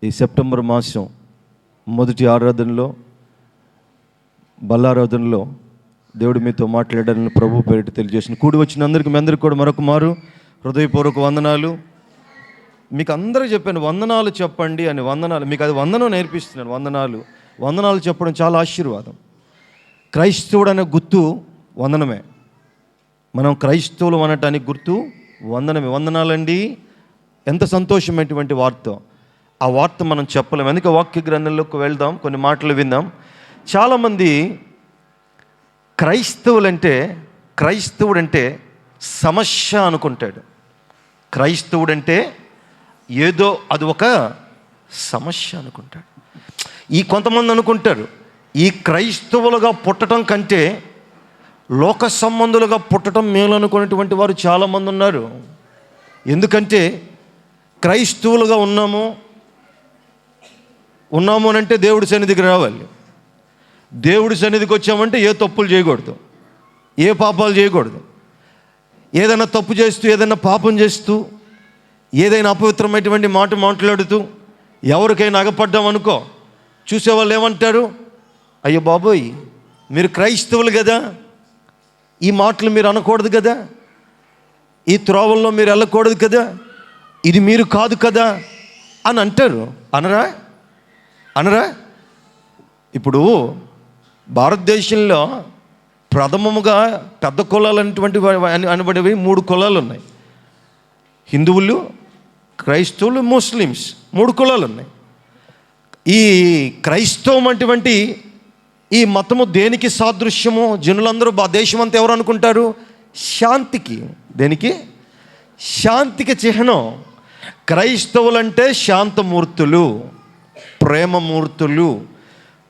ఈ సెప్టెంబర్ మాసం మొదటి ఆరాధనలో, బల్లారాధనలో దేవుడు మీతో మాట్లాడాలని ప్రభు పేరిట తెలియజేసిన కూడి వచ్చిన అందరికీ మీ అందరికీ కూడా మరొక మారు హృదయపూర్వక వందనాలు. మీకు అందరూ చెప్పాను వందనాలు చెప్పండి అని. వందనాలు మీకు అది వందనం నేర్పిస్తున్నాను. వందనాలు చెప్పడం చాలా ఆశీర్వాదం. క్రైస్తవుడు అనే గుర్తు వందనమే. మనం క్రైస్తవులు అనటానికి గుర్తు వందనమే. వందనాలండి, ఎంత సంతోషమైనటువంటి వార్త. ఆ వార్త మనం చెప్పలేము. అందుకే వాక్య గ్రంథంలోకి వెళ్దాం, కొన్ని మాటలు విందాం. చాలామంది క్రైస్తవుడంటే సమస్య అనుకుంటాడు. క్రైస్తవుడంటే ఏదో అది ఒక సమస్య అనుకుంటాడు. కొంతమంది అనుకుంటారు ఈ క్రైస్తవులుగా పుట్టడం కంటే లోక సంబంధులుగా పుట్టడం మేలు అనుకునేటువంటి వారు చాలామంది ఉన్నారు. ఎందుకంటే క్రైస్తవులుగా ఉన్నాము అని అంటే దేవుడి సన్నిధికి రావాలి. దేవుడి సన్నిధికి వచ్చామంటే ఏ తప్పులు చేయకూడదు, ఏ పాపాలు చేయకూడదు. ఏదైనా తప్పు చేస్తూ, ఏదైనా పాపం చేస్తూ, ఏదైనా అపవిత్రమైనటువంటి మాట మాట్లాడుతూ ఎవరికైనా అగపడ్డాం అనుకో, చూసేవాళ్ళు ఏమంటారు? అయ్యో బాబోయ్, మీరు క్రైస్తవులు కదా, ఈ మాటలు మీరు అనకూడదు కదా, ఈ త్రోవల్లో మీరు వెళ్ళకూడదు కదా, ఇది మీరు కాదు కదా అని అంటారు. అనరా? ఇప్పుడు భారతదేశంలో ప్రథమముగా పెద్ద కులాలు అనబడేవి 3 కులాలు ఉన్నాయి. హిందువులు, క్రైస్తవులు, ముస్లిమ్స్, 3 కులాలు ఉన్నాయి. ఈ క్రైస్తవం అటువంటి ఈ మతము దేనికి సాదృశ్యము? జనులందరూ దేశం అంతా ఎవరు అనుకుంటారు? శాంతికి. దేనికి? శాంతికి చిహ్నం. క్రైస్తవులంటే శాంతమూర్తులు, ప్రేమమూర్తులు.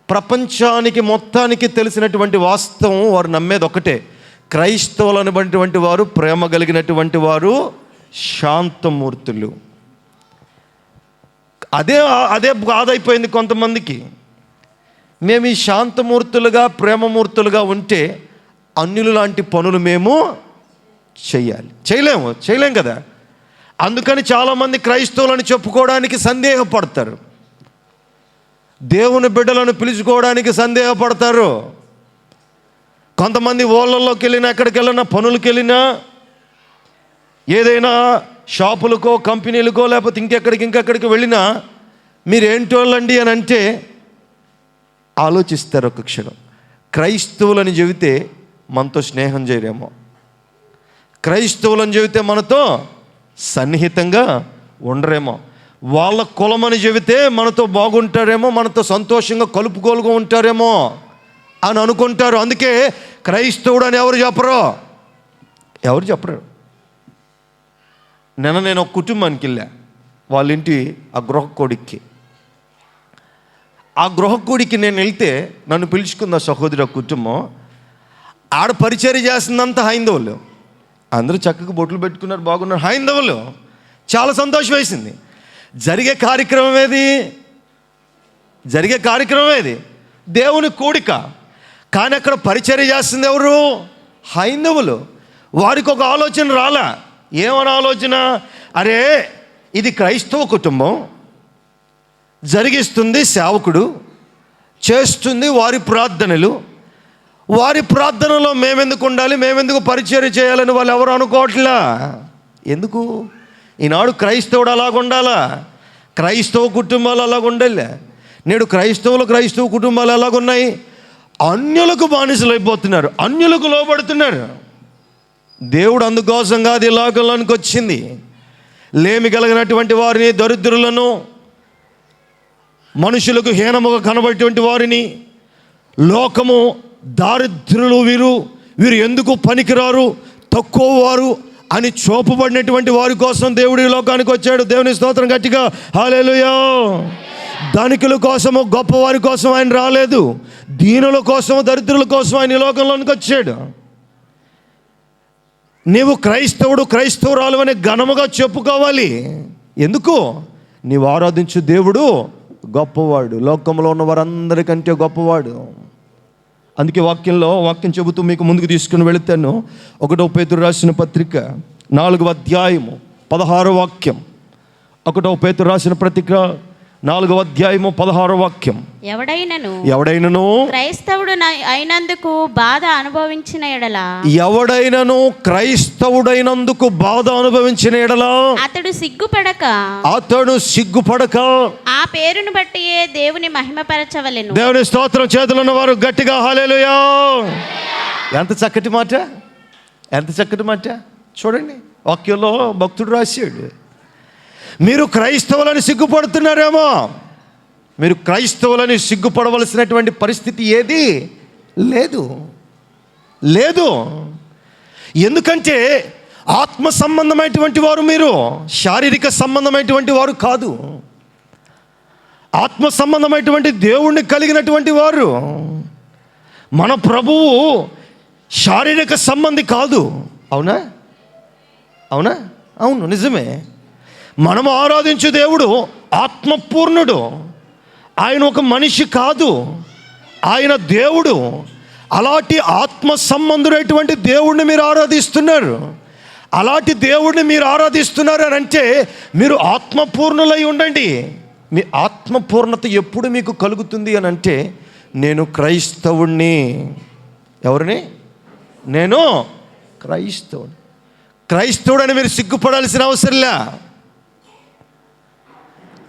ప్రపంచానికి మొత్తానికి తెలిసినటువంటి వాస్తవం, వారు నమ్మేది ఒకటే, క్రైస్తవులు అనేటువంటి వారు ప్రేమ కలిగినటువంటి వారు, శాంతమూర్తులు. అదే బాధ అయిపోయింది కొంతమందికి. మేము ఈ శాంతమూర్తులుగా, ప్రేమమూర్తులుగా ఉంటే అన్యులు లాంటి పనులు మేము చేయలేం కదా. అందుకని చాలామంది క్రైస్తవులను చెప్పుకోవడానికి సందేహపడతారు, దేవుని బిడ్డలను పిలుచుకోవడానికి సందేహపడతారు. కొంతమంది ఊళ్ళల్లోకి వెళ్ళినా, ఎక్కడికి వెళ్ళినా, పనులకు వెళ్ళినా, ఏదైనా షాపులకో, కంపెనీలకో, లేకపోతే ఇంకెక్కడికి వెళ్ళినా మీరేంటోళ్ళండి అని అంటే ఆలోచిస్తారు ఒక క్షణం. క్రైస్తవులని చెబితే మనతో స్నేహం చేయరేమో, క్రైస్తవులని చెబితే మనతో సన్నిహితంగా ఉండరేమో, వాళ్ళ కులమని చెబితే మనతో బాగుంటారేమో, మనతో సంతోషంగా కలుపుకోలుగా ఉంటారేమో అని అనుకుంటారు. అందుకే క్రైస్తవుడు అని ఎవరు చెప్పరు. నేను ఒక కుటుంబానికి వెళ్ళా, వాళ్ళ ఇంటి ఆ గృహకోడికి నేను వెళ్తే నన్ను పిలుచుకుంది ఆ సహోదరి కుటుంబం. ఆడ పరిచర్య చేస్తుందంతా హైందవులు. అందరూ చక్కగా బొట్లు పెట్టుకున్నారు, బాగున్నారు, హైందవులు. చాలా సంతోషం వేసింది. జరిగే కార్యక్రమం ఏది? దేవుని కూడిక. కానీ అక్కడ పరిచర్య చేస్తుంది ఎవరు? హైందవులు. వారికి ఒక ఆలోచన రాలా. ఏమని ఆలోచన? అరే, ఇది క్రైస్తవ కుటుంబం, జరిగిస్తుంది సేవకుడు, చేస్తుంది వారి ప్రార్థనలో మేమెందుకు ఉండాలి, మేమెందుకు పరిచర్య చేయాలని వాళ్ళు ఎవరు అనుకోవట్లా. ఎందుకు? ఈనాడు క్రైస్తవుడు అలాగుండాలా, క్రైస్తవ కుటుంబాలు అలాగుండాలి. నేడు క్రైస్తవ కుటుంబాలు ఎలాగున్నాయి? అన్యులకు బానిసలు అయిపోతున్నారు, అన్యులకు లోబడుతున్నారు. దేవుడు అందుకోసంగా అది లోకంలోనికి వచ్చింది. లేమి కలిగినటువంటి వారిని, దరిద్రులను, మనుషులకు హీనముగా కనబడేటువంటి వారిని, లోకము దారిద్రులు, వీరు ఎందుకు పనికిరారు, తక్కువ వారు అని చూపబడినటువంటి వారి కోసం దేవుడి లోకానికి వచ్చాడు. దేవుని స్తోత్రం గట్టిగా హల్లెలూయా. ధనికుల కోసము, గొప్పవారి కోసం ఆయన రాలేదు. దీనుల కోసం, దరిద్రుల కోసం ఆయన ఈ లోకంలోనికి వచ్చాడు. నీవు క్రైస్తవురాలు అనే ఘనముగా చెప్పుకోవాలి. ఎందుకు? నీవు ఆరాధించు దేవుడు గొప్పవాడు, లోకంలో ఉన్న వారందరికంటే గొప్పవాడు. అందుకే వాక్యం చెబుతూ మీకు ముందుకు తీసుకుని వెళుతాను. 1 పేతురు రాసిన పత్రిక 4వ అధ్యాయము 16వ వాక్యం. 1 పేతురు రాసిన పత్రిక 4వ అధ్యాయము 16వ వాక్యం. ఎవడైనను క్రైస్తవుడు అయినందుకు బాధ అనుభవించిన ఎడల, ఎవడైనను క్రైస్తవుడైనందుకు బాధ అనుభవించిన ఎడల అతడు సిగ్గుపడక ఆ పేరును బట్టి దేవుని మహిమపరచవలెను. దేవుని స్తోత్రం. చేతులున్న వారు గట్టిగా హల్లెలూయా. ఎంత చక్కటి మాట, ఎంత చక్కటి మాట చూడండి. వాక్యంలో భక్తుడు రాశాడు, మీరు క్రైస్తవులని సిగ్గుపడుతున్నారేమో. మీరు క్రైస్తవులని సిగ్గుపడవలసినటువంటి పరిస్థితి ఏది లేదు, లేదు. ఎందుకంటే ఆత్మ సంబంధమైనటువంటి వారు మీరు, శారీరక సంబంధమైనటువంటి వారు కాదు. ఆత్మ సంబంధమైనటువంటి దేవుణ్ణి కలిగినటువంటి వారు. మన ప్రభువు శారీరక సంబంధి కాదు. అవునా? అవునా? అవును, నిజమే. మనము ఆరాధించే దేవుడు ఆత్మపూర్ణుడు. ఆయన ఒక మనిషి కాదు, ఆయన దేవుడు. అలాంటి ఆత్మ సంబంధుడైనటువంటి దేవుడిని మీరు ఆరాధిస్తున్నారు. అలాంటి దేవుడిని మీరు ఆరాధిస్తున్నారు అని అంటే మీరు ఆత్మపూర్ణులై ఉండండి. మీ ఆత్మపూర్ణత ఎప్పుడు మీకు కలుగుతుంది అని అంటే, నేను క్రైస్తవుణ్ణి. ఎవరిని? నేను క్రైస్తవుని. క్రైస్తవుడని మీరు సిగ్గుపడాల్సిన అవసరంలే.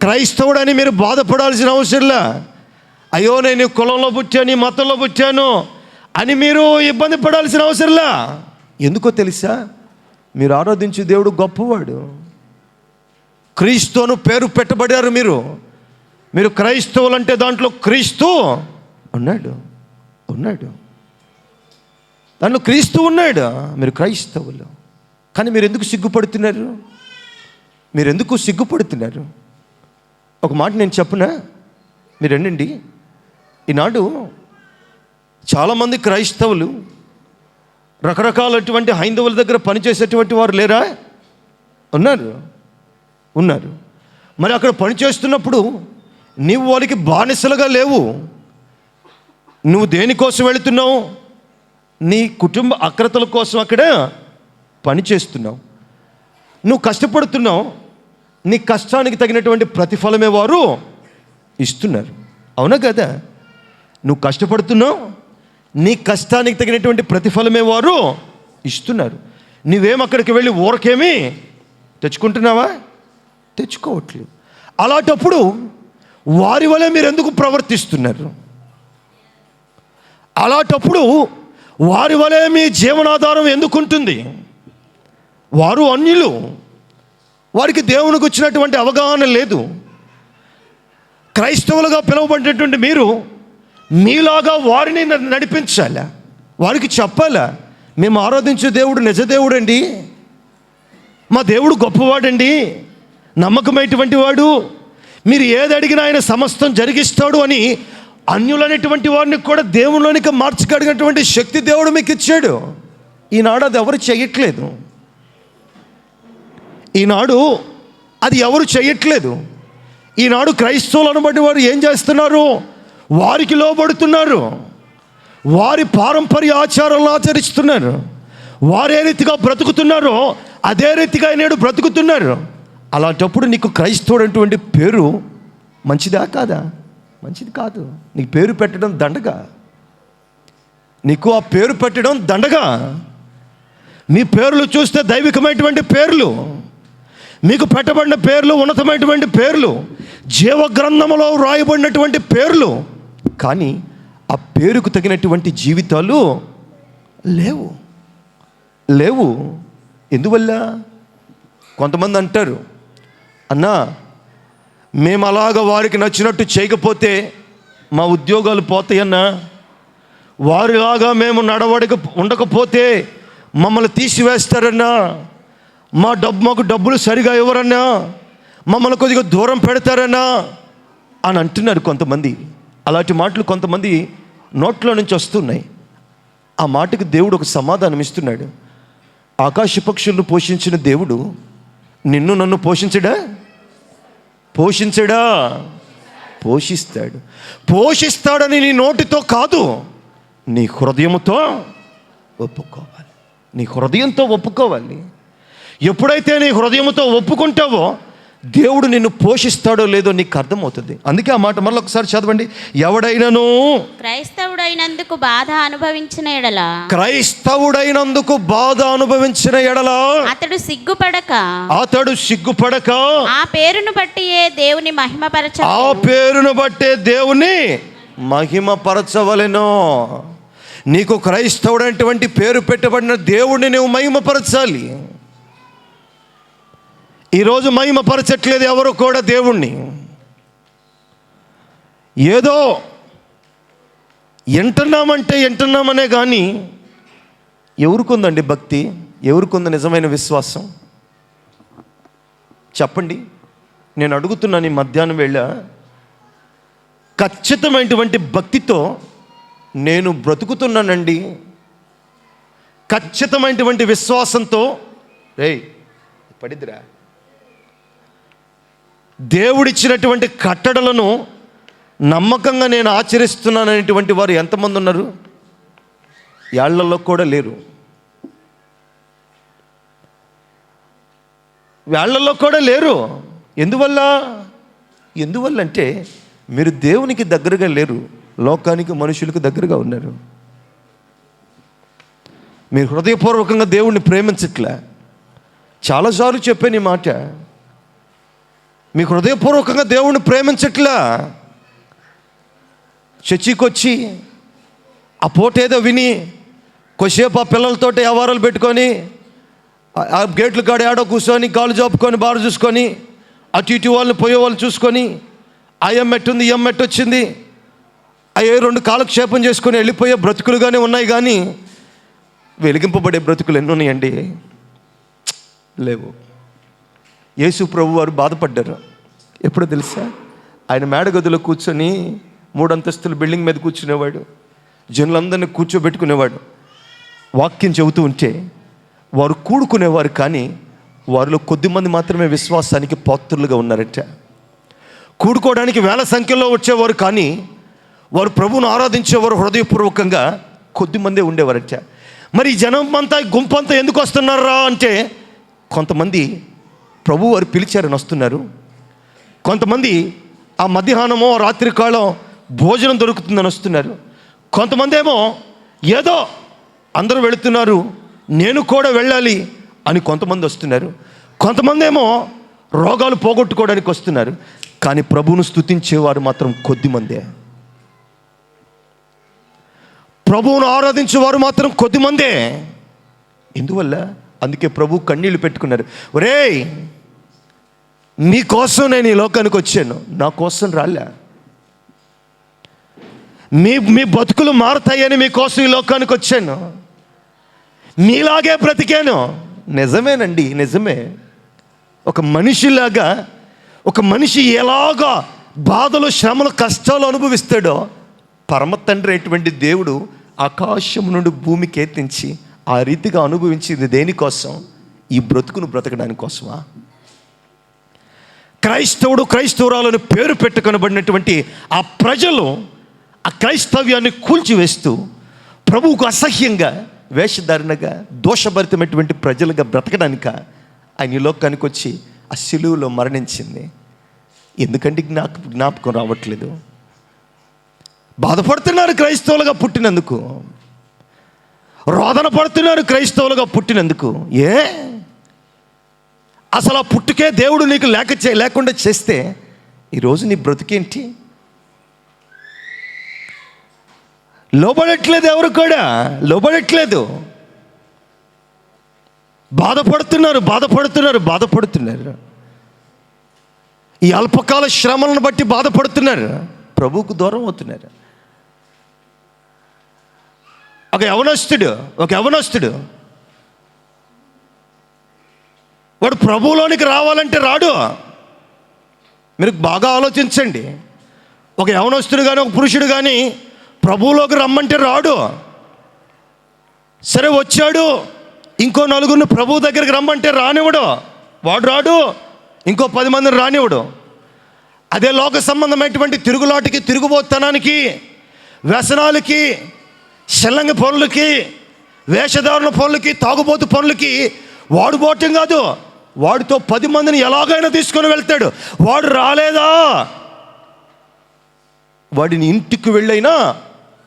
క్రైస్తవుడని మీరు బాధపడాల్సిన అవసరంలే. అయ్యో నేను కులంలో పుట్టాను, మతంలో పుట్టాను అని మీరు ఇబ్బంది పడాల్సిన అవసరంలే. ఎందుకో తెలుసా? మీరు ఆరాధించే దేవుడు గొప్పవాడు. క్రీస్తును పేరు పెట్టబడారు మీరు. మీరు క్రైస్తవులు అంటే దాంట్లో క్రీస్తు ఉన్నాడు, ఉన్నాడు. దాంట్లో క్రీస్తు ఉన్నాడు. మీరు క్రైస్తవులు. కానీ మీరు ఎందుకు సిగ్గుపడుతున్నారు? మీరు ఎందుకు సిగ్గుపడుతున్నారు? ఒక మాట నేను చెప్పునా? మీరు అనండి. ఈనాడు చాలామంది క్రైస్తవులు రకరకాలటువంటి హైందవుల దగ్గర పనిచేసేటువంటి వారు లేరా? ఉన్నారు, ఉన్నారు. మరి అక్కడ పనిచేస్తున్నప్పుడు నీవు వాళ్ళకి బానిసలుగా లేవు. నువ్వు దేనికోసం వెళుతున్నావు? నీ కుటుంబ అక్రతల కోసం అక్కడ పని చేస్తున్నావు. నువ్వు కష్టపడుతున్నావు. నీ కష్టానికి తగినటువంటి ప్రతిఫలమే వారు ఇస్తున్నారు. అవునా కదా? నువ్వు కష్టపడుతున్నావు, నీ కష్టానికి తగినటువంటి ప్రతిఫలమే వారు ఇస్తున్నారు. నువ్వేం అక్కడికి వెళ్ళి ఊరకేమీ తెచ్చుకుంటున్నావా? తెచ్చుకోవట్లేదు. అలాంటప్పుడు వారి వలె మీరు ఎందుకు ప్రవర్తిస్తున్నారు? అలాంటప్పుడు వారి వలె మీ జీవనాధారం ఎందుకుంటుంది? వారు అన్యులు, వారికి దేవునికి వచ్చినటువంటి అవగాహన లేదు. క్రైస్తవులుగా పిలువబడినటువంటి మీరు మీలాగా వారిని నడిపించాలా, వారికి చెప్పాలా, మేము ఆరాధించే దేవుడు నిజదేవుడు అండి, మా దేవుడు గొప్పవాడండి, నమ్మకమైనటువంటి వాడు, మీరు ఏది అడిగినా ఆయన సమస్తం జరిగిస్తాడు అని అన్యులైనటువంటి వారిని కూడా దేవునిలోనికి మార్చగలిగినటువంటి శక్తి దేవుడు మీకు ఇచ్చాడు. ఈనాడు అది ఎవరు చేయట్లేదు. ఈనాడు అది ఎవరు చేయట్లేదు. ఈనాడు క్రైస్తవులు అనబడి వారు ఏం చేస్తున్నారు? వారికి లోబడుతున్నారు. వారి పారంపర్య ఆచారాలను ఆచరిస్తున్నారు. వారు ఏ రీతిగా బ్రతుకుతున్నారో అదే రీతిగా నేడు బ్రతుకుతున్నారు. అలాంటప్పుడు నీకు క్రైస్తవుడు అటువంటి పేరు మంచిదా కాదా? మంచిది కాదు. నీకు పేరు పెట్టడం దండగా. నీకు ఆ పేరు పెట్టడం దండగా. మీ పేర్లు చూస్తే దైవికమైనటువంటి పేర్లు, మీకు పెట్టబడిన పేర్లు ఉన్నతమైనటువంటి పేర్లు, జీవగ్రంథములో రాయబడినటువంటి పేర్లు. కానీ ఆ పేరుకు తగినటువంటి జీవితాలు లేవు, లేవు. ఎందువల్ల? కొంతమంది అంటారు, అన్నా మేము అలాగ వారికి నచ్చినట్టు చేయకపోతే మా ఉద్యోగాలు పోతాయన్నా, వారిలాగా మేము నడవడిక ఉండకపోతే మమ్మల్ని తీసివేస్తారన్నా, మాకు డబ్బులు సరిగా ఇవ్వరన్నా, మమ్మల్ని కొద్దిగా దూరం పెడతారన్నా అని అంటున్నారు కొంతమంది. అలాంటి మాటలు కొంతమంది నోట్లో నుంచి వస్తున్నాయి. ఆ మాటకు దేవుడు ఒక సమాధానం ఇస్తున్నాడు. ఆకాశ పక్షులను పోషించిన దేవుడు నిన్ను నన్ను పోషించడా? పోషించడా? పోషిస్తాడు. పోషిస్తాడని నీ నోటితో కాదు, నీ హృదయంతో ఒప్పుకోవాలి. నీ హృదయంతో ఒప్పుకోవాలి. ఎప్పుడైతే నీ హృదయంతో ఒప్పుకుంటావో దేవుడు నిన్ను పోషిస్తాడో లేదో నీకు అర్థమవుతుంది. అందుకే ఆ మాట మళ్ళీ ఒకసారి చదవండి. ఎవడైనాను క్రైస్తవుడైనందుకు బాధ అనుభవించిన ఎడల అతడు సిగ్గుపడక ఆ పేరును బట్టియే దేవుని మహిమపరచవలెను. నీకు క్రైస్తవుడు అనేటువంటి పేరు పెట్టబడిన దేవుడిని నువ్వు మహిమపరచాలి. ఈరోజు మహిమపరచట్లేదు ఎవరు కూడా దేవుణ్ణి. ఏదో ఎంటున్నామనే కానీ ఎవరికుందండి భక్తి? ఎవరికుంది నిజమైన విశ్వాసం? చెప్పండి. నేను అడుగుతున్నాను ఈ మధ్యాహ్నం వేళ, ఖచ్చితమైనటువంటి భక్తితో నేను బ్రతుకుతున్నానండి, ఖచ్చితమైనటువంటి విశ్వాసంతో పడిద్దిరా దేవుడిచ్చినటువంటి కట్టడలను నమ్మకంగా నేను ఆచరిస్తున్నాననేటువంటి వారు ఎంతమంది ఉన్నారు? యాళ్లలో కూడా లేరు. వేళ్లలో కూడా లేరు. ఎందువల్ల అంటే మీరు దేవునికి దగ్గరగా లేరు, లోకానికి మనుషులకు దగ్గరగా ఉన్నారు. మీరు హృదయపూర్వకంగా దేవుణ్ణి ప్రేమించట్లే. చాలాసార్లు చెప్పాను ఈ మాట. మీకు హృదయపూర్వకంగా దేవుణ్ణి ప్రేమించట్లా. చర్చికి వచ్చి ఆ పూటేదో విని కొద్దిసేపు ఆ పిల్లలతో వ్యవహారాలు పెట్టుకొని ఆ గేట్లు కాడ ఆడో కూర్చొని కాళ్ళు చాపుకొని బారు చూసుకొని అటు ఇటు వాళ్ళని పోయే వాళ్ళు చూసుకొని ఆ ఎమ్మెట్టుంది ఈ ఎమ్మెట్టు వచ్చింది అయ్యే రెండు కాలక్షేపం చేసుకొని వెళ్ళిపోయే బ్రతుకులుగానే ఉన్నాయి. కానీ వెలిగింపబడే బ్రతుకులు ఎన్ని ఉన్నాయండి? లేవు. యేసు ప్రభు వారు బాధపడ్డారు. ఎప్పుడో తెలుసా? ఆయన మేడగదిలో కూర్చొని 3 అంతస్తుల బిల్డింగ్ మీద కూర్చునేవాడు, జనులందరినీ కూర్చోబెట్టుకునేవాడు. వాక్యం చెబుతూ ఉంటే వారు కూడుకునేవారు, కానీ వారిలో కొద్దిమంది మాత్రమే విశ్వాసానికి పాత్రులుగా ఉన్నారట. కూడుకోవడానికి వేల సంఖ్యలో వచ్చేవారు, కానీ వారు ప్రభువును ఆరాధించేవారు హృదయపూర్వకంగా కొద్దిమందే ఉండేవారట. మరి ఈ జనం అంతా గుంపంతా ఎందుకు వస్తున్నారా అంటే, కొంతమంది ప్రభు వారు పిలిచారని వస్తున్నారు, కొంతమంది ఆ మధ్యాహ్నమో రాత్రికాలం భోజనం దొరుకుతుందని వస్తున్నారు, కొంతమంది ఏమో ఏదో అందరూ వెళుతున్నారు నేను కూడా వెళ్ళాలి అని కొంతమంది వస్తున్నారు, కొంతమంది ఏమో రోగాలు పోగొట్టుకోవడానికి వస్తున్నారు. కానీ ప్రభువును స్తుతించేవారు మాత్రం కొద్దిమందే. ప్రభువును ఆరాధించేవారు మాత్రం కొద్దిమందే. ఎందువల్ల? అందుకే ప్రభు కన్నీళ్లు పెట్టుకున్నారు. ఒరేయ్, మీకోసం నేను ఈ లోకానికి వచ్చాను, నా కోసం రాలే. మీ బతుకులు మారుతాయని మీకోసం ఈ లోకానికి వచ్చాను, మీలాగే బ్రతికాను. నిజమేనండి, నిజమే. ఒక మనిషిలాగా, ఒక మనిషి ఎలాగా బాధలు శ్రమలు కష్టాలు అనుభవిస్తాడో పరమ తండ్రి అటువంటి దేవుడు ఆకాశం నుండి భూమికి ఎత్తించి ఆ రీతిగా అనుభవించింది దేనికోసం? ఈ బ్రతుకును బ్రతకడానికి కోసమా? క్రైస్తవుడు క్రైస్తవురాలని పేరు పెట్టుకొనబడినటువంటి ఆ ప్రజలు ఆ క్రైస్తవ్యాన్ని కూల్చివేస్తూ ప్రభువుకు అసహ్యంగా వేషధారణగా దోషభరితమైనటువంటి ప్రజలుగా బ్రతకడానిక ఆయన ఈ లోకానికి వచ్చి ఆ శిలువలో మరణించింది. ఎందుకంటే జ్ఞాపకం రావట్లేదు. బాధపడుతున్నారు క్రైస్తవులుగా పుట్టినందుకు, రోదన పడుతున్నారు క్రైస్తవులుగా పుట్టినందుకు. అసలు ఆ పుట్టుకే దేవుడు నీకు లేకుండా చేస్తే ఈరోజు నీ బ్రతుకేంటి? లోబడట్లేదు, ఎవరు కూడా లోబడట్లేదు. బాధపడుతున్నారు. ఈ అల్పకాల శ్రమలను బట్టి బాధపడుతున్నారు, ప్రభువుకు దూరం అవుతున్నారు. ఒక యవనస్తుడు వాడు ప్రభువులోనికి రావాలంటే రాడు. మీరు బాగా ఆలోచించండి. ఒక యవనస్తుడు కానీ ఒక పురుషుడు కానీ ప్రభువులోకి రమ్మంటే రాడు. సరే వచ్చాడు, ఇంకో నలుగురిని ప్రభువు దగ్గరికి రమ్మంటే రానివ్వడు, వాడు రాడు. ఇంకో 10 మందిని రానివ్వడు. అదే లోక సంబంధమైనటువంటి తిరుగులాటికి, తిరుగుబోతనానికి, వ్యసనాలకి, షల్లంగి పనులకి, వేషధారణ పనులకి, తాగుబోతు పనులకి వాడు పోవటం కాదు, వాడితో 10 మందిని ఎలాగైనా తీసుకొని వెళ్తాడు. వాడు రాలేదా, వాడిని ఇంటికి వెళ్ళైనా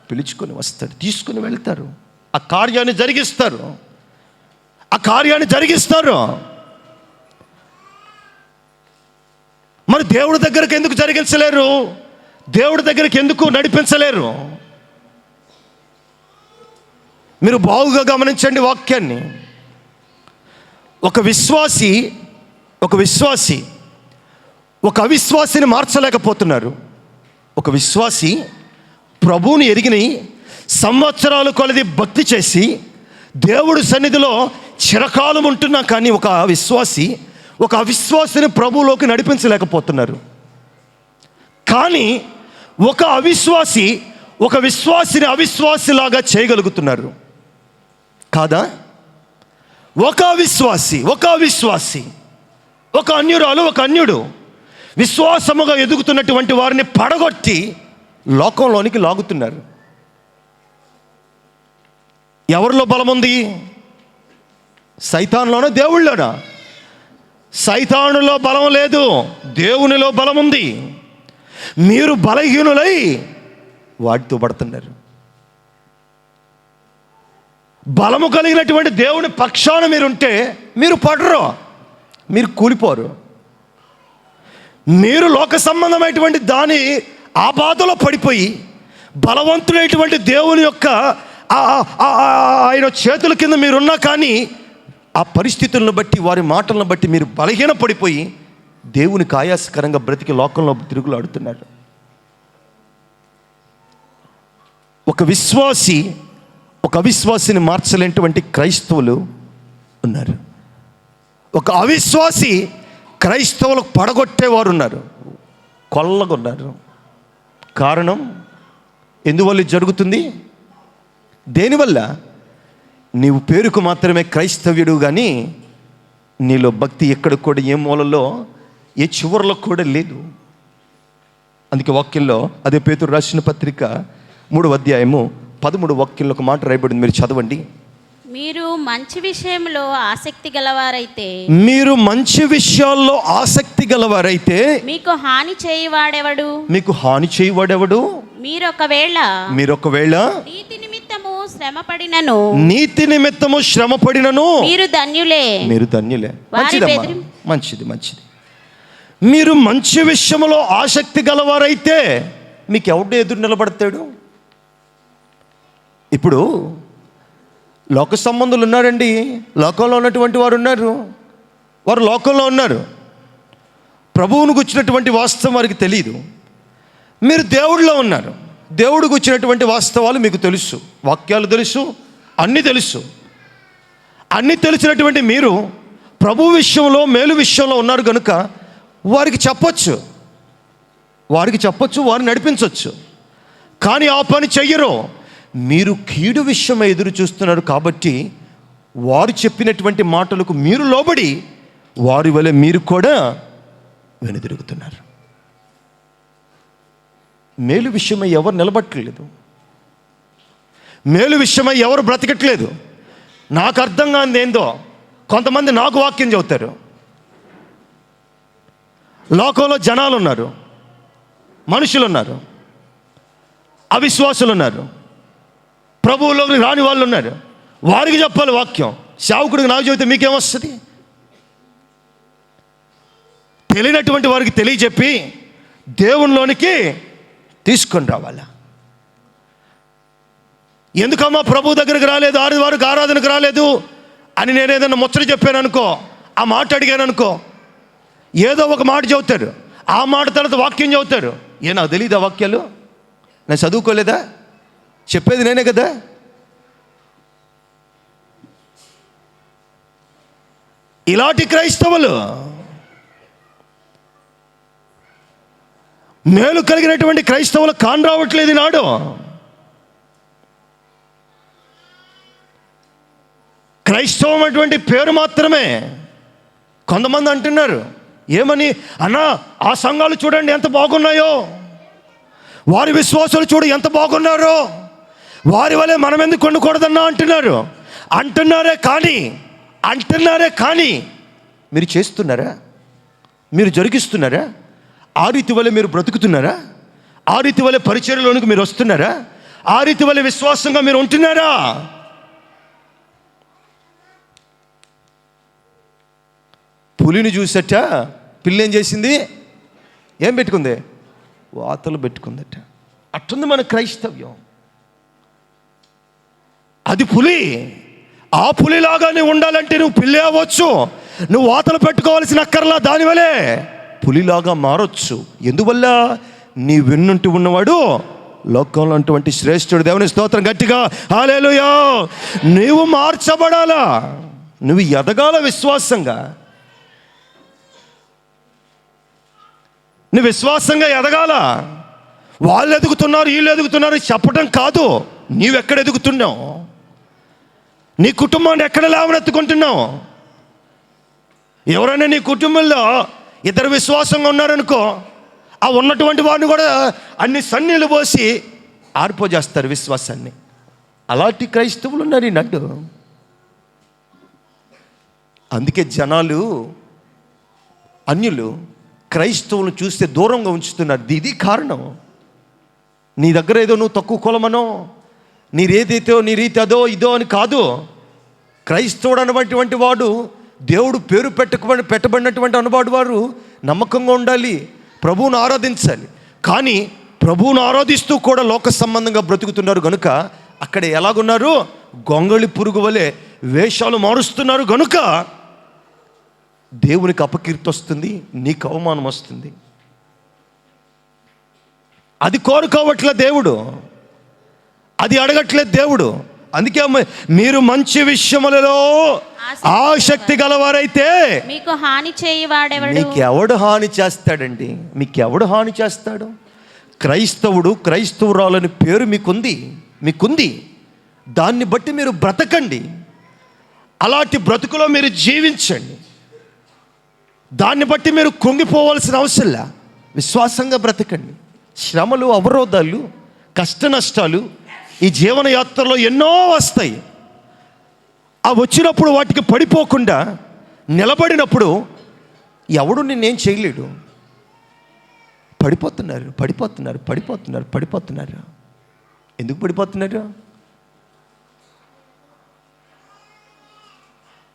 పిలుచుకొని వస్తాడు, తీసుకుని వెళ్తారు, ఆ కార్యాన్ని జరిగిస్తారు. మరి దేవుడి దగ్గరికి ఎందుకు జరిగించలేరు? దేవుడి దగ్గరికి ఎందుకు నడిపించలేరు? మీరు బాగుగా గమనించండి వాక్యాన్ని. ఒక విశ్వాసి ఒక అవిశ్వాసిని మార్చలేకపోతున్నారు. ఒక విశ్వాసి ప్రభువుని ఎరిగిని సంవత్సరాలు కొలది భక్తి చేసి దేవుడి సన్నిధిలో చిరకాలం ఉంటున్నా కానీ ఒక అవిశ్వాసిని ప్రభువులోకి నడిపించలేకపోతున్నారు. కానీ ఒక విశ్వాసిని అవిశ్వాసిలాగా చేయగలుగుతున్నారు కాదా? ఒక అన్యురాలు, ఒక అన్యుడు విశ్వాసముగా ఎదుగుతున్నటువంటి వారిని పడగొట్టి లోకంలోనికి లాగుతున్నారు. ఎవరిలో బలం ఉంది? సైతానులోనా, దేవుళ్ళోనా? సైతానులో బలం లేదు, దేవునిలో బలం ఉంది. మీరు బలహీనులై వాటితో పడుతున్నారు. బలము కలిగినటువంటి దేవుని పక్షాన మీరుంటే మీరు పడరు, మీరు కూలిపోరు. మీరు లోక సంబంధమైనటువంటి దాని ఆ బాధలో పడిపోయి బలవంతుడైనటువంటి దేవుని యొక్క ఆయన చేతుల కింద మీరున్నా కానీ ఆ పరిస్థితులను బట్టి, వారి మాటలను బట్టి మీరు బలహీన పడిపోయి దేవునికి ఆయాసకరంగా బ్రతికి లోకంలో తిరుగులాడుతున్నారు. ఒక అవిశ్వాసిని మార్చలేనటువంటి క్రైస్తవులు ఉన్నారు. ఒక అవిశ్వాసి క్రైస్తవులకు పడగొట్టేవారు ఉన్నారు, కొల్లగొన్నారు. కారణం ఎందువల్ల జరుగుతుంది? దేనివల్ల? నీవు పేరుకు మాత్రమే క్రైస్తవ్యుడు, కానీ నీలో భక్తి ఎక్కడ కూడా ఏ మూలలో ఏ చివరిలో కూడా లేదు. అందుకే వాక్యంలో, అదే పేతురు రాసిన పత్రిక 3వ అధ్యాయము 13వ వాక్యంలో ఒక మాట రాయబడింది, మీరు చదవండి. మీరు మంచి విషయంలో ఆసక్తి గలవారైతే మీకు హాని చేయవాడెవడు? మీరొకవేళ నీతి నిమిత్తము శ్రమపడినను మీరు ధన్యులే. మంచిది. మీరు మంచి విషయంలో ఆసక్తి గలవారైతే మీకు ఎవడు ఎదురు నిలబడతాడు? ఇప్పుడు లోక సంబంధులు ఉన్నారండి, లోకంలో ఉన్నటువంటి వారు ఉన్నారు, వారు లోకంలో ఉన్నారు. ప్రభువును గుచ్చినటువంటి వాస్తవం వారికి తెలియదు. మీరు దేవుడిలో ఉన్నారు, దేవుడు గుచ్చినటువంటి వాస్తవాలు మీకు తెలుసు, వాక్యాలు తెలుసు, అన్నీ తెలుసు. అన్నీ తెలిసినటువంటి మీరు ప్రభు విషయంలో, మేలు విషయంలో ఉన్నారు కనుక వారికి చెప్పొచ్చు, వారిని నడిపించవచ్చు. కానీ ఆ పని చెయ్యరు. మీరు కీడు విషయమై ఎదురు చూస్తున్నారు కాబట్టి వారు చెప్పినటువంటి మాటలకు మీరు లోబడి వారి వలె మీరు కూడా వెనుదిరుగుతున్నారు. మేలు విషయమై ఎవరు నిలబట్టలేదు, మేలు విషయమై ఎవరు బ్రతకట్లేదు. నాకు అర్థం కానిది ఏందో కొంతమంది నాకు వాక్యం చెబుతారు. లోకంలో జనాలు ఉన్నారు, మనుషులు ఉన్నారు, అవిశ్వాసులు ఉన్నారు, ప్రభువులోకి రాని వాళ్ళు ఉన్నారు. వారికి చెప్పాలి వాక్యం. సేవకుడికి నాకు చెబితే మీకేమొస్తుంది? తెలియనటువంటి వారికి తెలియజెప్పి దేవునిలోనికి తీసుకొని రావాలా. ఎందుకమ్మా ప్రభు దగ్గరికి రాలేదు, వారికి ఆరాధనకు రాలేదు అని నేను ఏదైనా ముచ్చట చెప్పాను అనుకో, ఆ మాట అడిగాను అనుకో, ఏదో ఒక మాట చెబుతారు, ఆ మాట తర్వాత వాక్యం చెబుతారు. నాకు తెలియదు ఆ వాక్యాలు, నేను చదువుకోలేదా? చెప్పేది నేనే కదా. ఇలాంటి క్రైస్తవులు, మేలు కలిగినటువంటి క్రైస్తవులు కాని రావట్లేదు నాడు. క్రైస్తవం అటువంటి పేరు మాత్రమే. కొంతమంది అంటున్నారు ఏమని, అన్నా ఆ సంఘాలు చూడండి ఎంత బాగున్నాయో, వారి విశ్వాసాలు చూడు ఎంత బాగున్నారో, వారి వల్లే మనం ఎందుకు కొండకూడదన్నా అంటున్నారే కానీ మీరు చేస్తున్నారా? మీరు జరిగిస్తున్నారా? ఆ రీతి వల్ల మీరు బ్రతుకుతున్నారా? ఆ రీతి వల్ల పరిచర్యలోనికి మీరు వస్తున్నారా? ఆ రీతి వల్ల విశ్వాసంగా మీరు ఉంటున్నారా? పులిని చూసట పిల్లి ఏం చేసింది? ఏం పెట్టుకుంది? వాతలు పెట్టుకుందట. అట్టుంది మన క్రైస్తవ్యం. అది పులి. ఆ పులిలాగానే ఉండాలంటే నువ్వు పిల్లి అవ్వచ్చు. నువ్వు వాతలు పెట్టుకోవాల్సిన అక్కర్లా, దానివల్లే పులిలాగా మారొచ్చు. ఎందువల్ల? నీ వెన్నుంటి ఉన్నవాడు లోకంలో అటువంటి శ్రేష్ఠుడు. దేవుని స్తోత్రం. గట్టిగా హల్లెలూయా. నువ్వు మార్చబడాలా, నువ్వు ఎదగాల విశ్వాసంగా. నువ్వు విశ్వాసంగా ఎదగాల. వాళ్ళు ఎదుగుతున్నారు, వీళ్ళు ఎదుగుతున్నారు చెప్పడం కాదు. నీవెక్కడ ఎదుగుతున్నావు? నీ కుటుంబాన్ని ఎక్కడ లేవనెత్తుకుంటున్నావు? ఎవరైనా నీ కుటుంబంలో ఇద్దరు విశ్వాసంగా ఉన్నారనుకో, ఆ ఉన్నటువంటి వారిని కూడా అన్ని సన్నీళ్ళు పోసి ఆర్పోజేస్తారు విశ్వాసాన్ని. అలాంటి క్రైస్తవులు ఉన్నారు ఈనాడు. అందుకే జనాలు, అన్యులు క్రైస్తవులను చూస్తే దూరంగా ఉంచుతున్నారు. ఇది కారణం. నీ దగ్గర ఏదో నువ్వు తక్కువ కులమనో, నీరేదైతే నీ రీతి అదో ఇదో అని కాదు. క్రైస్తవుడు అన్నటువంటి వాడు, దేవుడు పేరు పెట్టబడినటువంటి అనువాడు వారు నమ్మకంగా ఉండాలి, ప్రభువును ఆరాధించాలి. కానీ ప్రభువును ఆరాధిస్తూ కూడా లోక సంబంధంగా బ్రతుకుతున్నారు గనుక అక్కడ ఎలాగున్నారు? గొంగళి పురుగు వలె వేషాలు మారుస్తున్నారు గనుక దేవునికి అపకీర్తి వస్తుంది, నీకు అవమానం వస్తుంది. అది కోరుకోవట్లే దేవుడు, అది అడగట్లేదు దేవుడు. అందుకే మీరు మంచి విషయములలో ఆసక్తి గలవారైతే మీకు హాని చేయవాడెవడు? మీకెవడు హాని చేస్తాడండి? మీకెవడు హాని చేస్తాడు? క్రైస్తవుడు, క్రైస్తవురాలని పేరు మీకుంది. దాన్ని బట్టి మీరు బ్రతకండి. అలాంటి బ్రతుకులో మీరు జీవించండి. దాన్ని బట్టి మీరు కుంగిపోవాల్సిన అవసరంలా. విశ్వాసంగా బ్రతకండి. శ్రమలు, అవరోధాలు, కష్ట నష్టాలు ఈ జీవన యాత్రలో ఎన్నో వస్తాయి. ఆ వచ్చినప్పుడు వాటికి పడిపోకుండా నిలబడినప్పుడు ఎవడు నిన్నేం చేయలేడు. పడిపోతున్నారు. ఎందుకు పడిపోతున్నారు?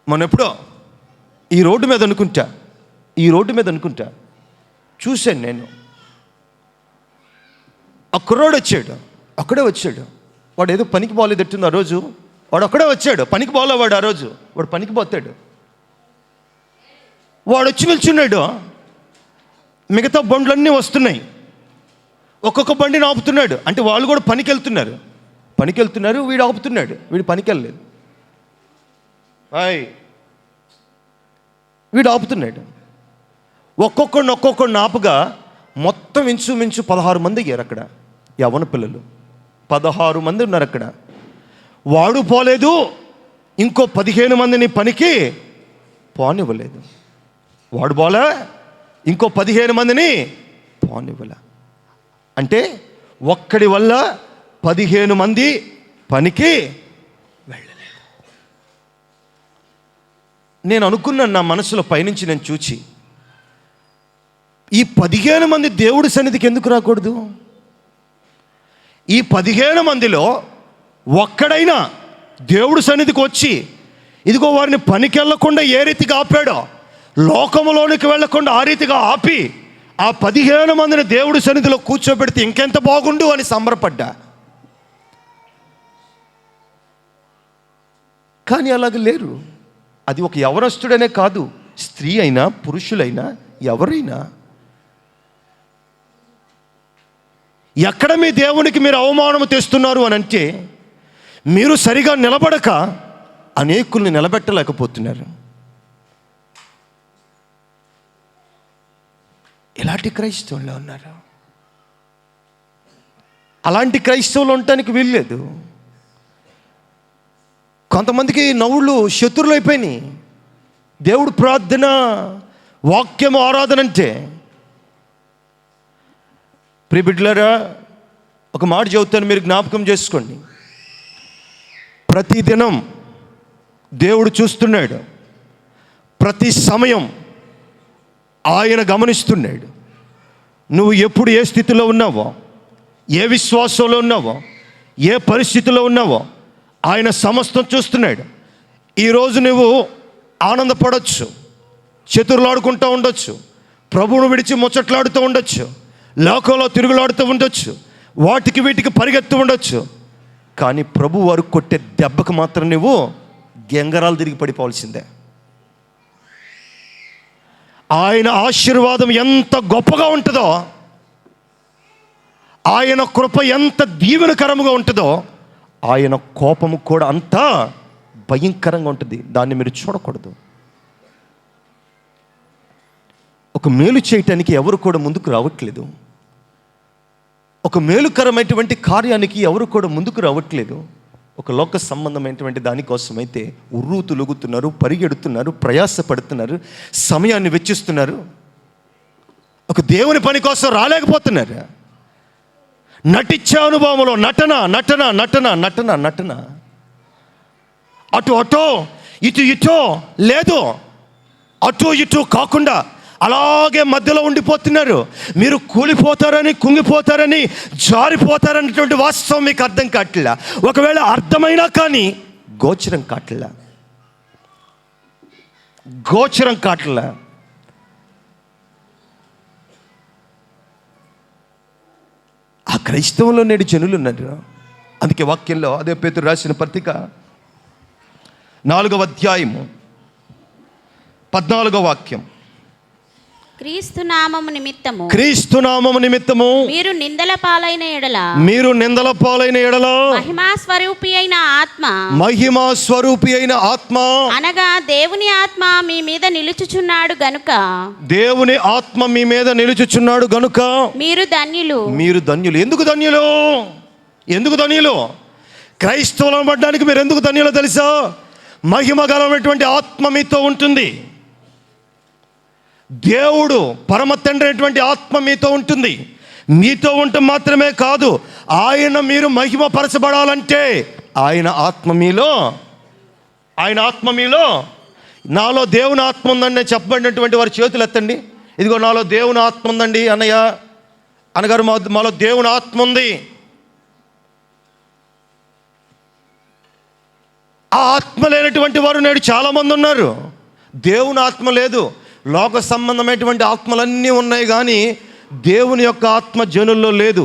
మనం ఎప్పుడో ఈ రోడ్డు మీద అనుకుంటా చూశాను నేను. ఆ కుర్రోడు అక్కడే వచ్చాడు. వాడు ఏదో పనికి పోలేదట్టుంది ఆ రోజు. వాడు అక్కడే వచ్చాడు. పనికి పోలేవాడు ఆ రోజు. వాడు పనికి పోతాడు. వాడు వచ్చి నిల్చున్నాడు. మిగతా బండ్లన్నీ వస్తున్నాయి. ఒక్కొక్క బండిని ఆపుతున్నాడు. అంటే వాళ్ళు కూడా పనికి వెళ్తున్నారు. వీడు ఆపుతున్నాడు. వీడు పనికి వెళ్ళలేదు. వీడు ఆపుతున్నాడు. ఒక్కొక్కడిని ఆపుగా మొత్తం ఇంచుమించు 16 మంది అయ్యారు అక్కడ. యవ్వన పిల్లలు 16 మంది ఉన్నారు అక్కడ. వాడు పోలేదు, ఇంకో 15 మందిని పనికి పోనివ్వలేదు. వాడు పోలే, ఇంకో 15 మందిని పోనివ్వలే. అంటే ఒక్కడి వల్ల 15 మంది పనికి వెళ్ళలేదు. నేను అనుకున్నాను నా మనసులో పైనుంచి నేను చూచి, ఈ 15 మంది దేవుడి సన్నిధికి ఎందుకు రాకూడదు? ఈ 15 మందిలో ఒక్కడైనా దేవుడి సన్నిధికి వచ్చి, ఇదిగో వారిని పనికి వెళ్ళకుండా ఏ రీతిగా ఆపాడో, లోకములోనికి వెళ్ళకుండా ఆ రీతిగా ఆపి ఆ 15 మందిని దేవుడి సన్నిధిలో కూర్చోబెడితే ఇంకెంత బాగుండు అని సంబరపడ్డా. కానీ అలాగ లేరు. అది ఒక యవనస్తుడనే కాదు, స్త్రీ అయినా పురుషులైనా ఎవరైనా. ఎక్కడ మీ దేవునికి మీరు అవమానం తెస్తున్నారు అని అంటే, మీరు సరిగా నిలబడక అనేకుల్ని నిలబెట్టలేకపోతున్నారు. ఇలాంటి క్రైస్తవులు ఉన్నారు. అలాంటి క్రైస్తవులు ఉండటానికి వీల్లేదు. కొంతమందికి నవ్వులు శత్రువులు అయిపోయినాయి. దేవుడు ప్రార్థన, వాక్యం, ఆరాధన అంటే. ప్రియ బిడ్డలారా, ఒక మాట చెబుతాను, మీరు జ్ఞాపకం చేసుకోండి. ప్రతిదినం దేవుడు చూస్తున్నాడు. ప్రతి సమయం ఆయన గమనిస్తున్నాడు. నువ్వు ఎప్పుడు ఏ స్థితిలో ఉన్నావో, ఏ విశ్వాసంలో ఉన్నావో, ఏ పరిస్థితిలో ఉన్నావో ఆయన సమస్తం చూస్తున్నాడు. ఈరోజు నువ్వు ఆనందపడవచ్చు, చతుర్లాడుకుంటూ ఉండొచ్చు, ప్రభువును విడిచి ముచ్చట్లాడుతూ ఉండొచ్చు, లోకంలో తిరుగులాడుతూ ఉండొచ్చు, వాటికి వీటికి పరిగెత్తు ఉండొచ్చు. కానీ ప్రభు వారు కొట్టే దెబ్బకు మాత్రం నువ్వు గెంగరాలు తిరిగి పడిపోవాల్సిందే. ఆయన ఆశీర్వాదం ఎంత గొప్పగా ఉంటుందో, ఆయన కృప ఎంత దీవెనకరంగా ఉంటుందో, ఆయన కోపము కూడా అంత భయంకరంగా ఉంటుంది. దాన్ని మీరు చూడకూడదు. ఒక మేలు చేయటానికి ఎవరు కూడా ముందుకు రావట్లేదు. ఒక మేలుకరమైనటువంటి కార్యానికి ఎవరు కూడా ముందుకు రావట్లేదు. ఒక లోక సంబంధమైనటువంటి దానికోసమైతే ఉర్రూతులుగుతున్నారు, పరిగెడుతున్నారు, ప్రయాసపడుతున్నారు, సమయాన్ని వెచ్చిస్తున్నారు. ఒక దేవుని పని కోసం రాలేకపోతున్నారు. నటించే అనుభవంలో నటన నటన నటన నటన నటన అటు అటో ఇటు ఇటో లేదు, అటు ఇటు కాకుండా అలాగే మధ్యలో ఉండిపోతున్నారు. మీరు కూలిపోతారని, కుంగిపోతారని, జారిపోతారనేటువంటి వాస్తవం మీకు అర్థం కావట్లా. ఒకవేళ అర్థమైనా కానీ గోచరం కావట్లా. ఆ క్రైస్తవంలో నేడు జనులు ఉన్నారు. అందుకే వాక్యంలో అదే పేతురు రాసిన పత్రిక 4వ అధ్యాయము 14వ వాక్యం, క్రీస్తు నామము నిమిత్తము మీరు నిందల పాలైన ఎడల మహిమా స్వరూపి అయిన ఆత్మ అనగా దేవుని ఆత్మ మీ మీద నిలుచుచున్నాడు గనుక మీరు ధన్యులు. ఎందుకు ధన్యులు? క్రైస్తవులు పడ్డానికి మీరు ఎందుకు ధన్యులో తెలుసా? మహిమ గలమైనటువంటి ఆత్మ మీతో ఉంటుంది. దేవుడు పరమ తండ్రి అయినటువంటి ఆత్మ మీతో ఉంటుంది. మీతో ఉండటం మాత్రమే కాదు, ఆయన మీరు మహిమపరచబడాలంటే ఆయన ఆత్మ మీలో నాలో దేవుని ఆత్మ ఉందండి చెప్పబడినటువంటి వారి చేతులు ఎత్తండి. ఇదిగో నాలో దేవుని ఆత్మ ఉందండి అన్నయ్య, అనగారు మాలో దేవుని ఆత్మ ఉంది. ఆ ఆత్మ లేనటువంటి వారు నేడు చాలామంది ఉన్నారు. దేవుని ఆత్మ లేదు. లోక సంబంధమైనటువంటి ఆత్మలన్నీ ఉన్నాయి, కానీ దేవుని యొక్క ఆత్మ జనుల్లో లేదు.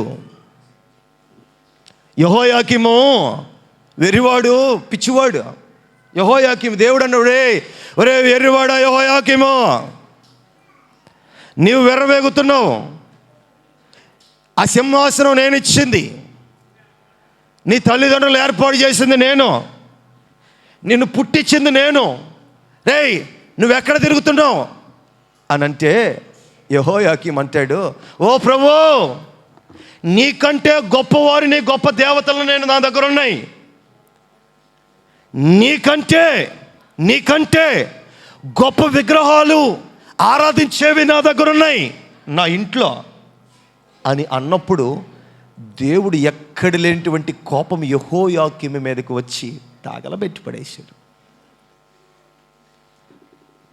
యెహోయాకీము వెర్రివాడు, పిచ్చివాడు. యెహోయాకీము దేవుడు అన్నాడు, ఒరే వెర్రివాడా యెహోయాకీము, నీవు వెర్రవేగుతున్నావు. ఆ సింహాసనం నేను ఇచ్చింది, నీ తల్లిదండ్రులు ఏర్పాటు చేసింది నేను, నిన్ను పుట్టించింది నేను. రేయ్ నువ్వెక్కడ తిరుగుతున్నావు అని అంటే యెహోయాకీము అంటాడు, ఓ ప్రభు, నీకంటే గొప్పవారిని, గొప్ప దేవతలు నేను నా దగ్గర ఉన్నాయి. నీకంటే గొప్ప విగ్రహాలు ఆరాధించేవి నా దగ్గర ఉన్నాయి నా ఇంట్లో అని అన్నప్పుడు దేవుడు ఎక్కడ లేనటువంటి కోపం యెహోయాకీము మీదకు వచ్చి తగలబెట్టి పడేశాడు.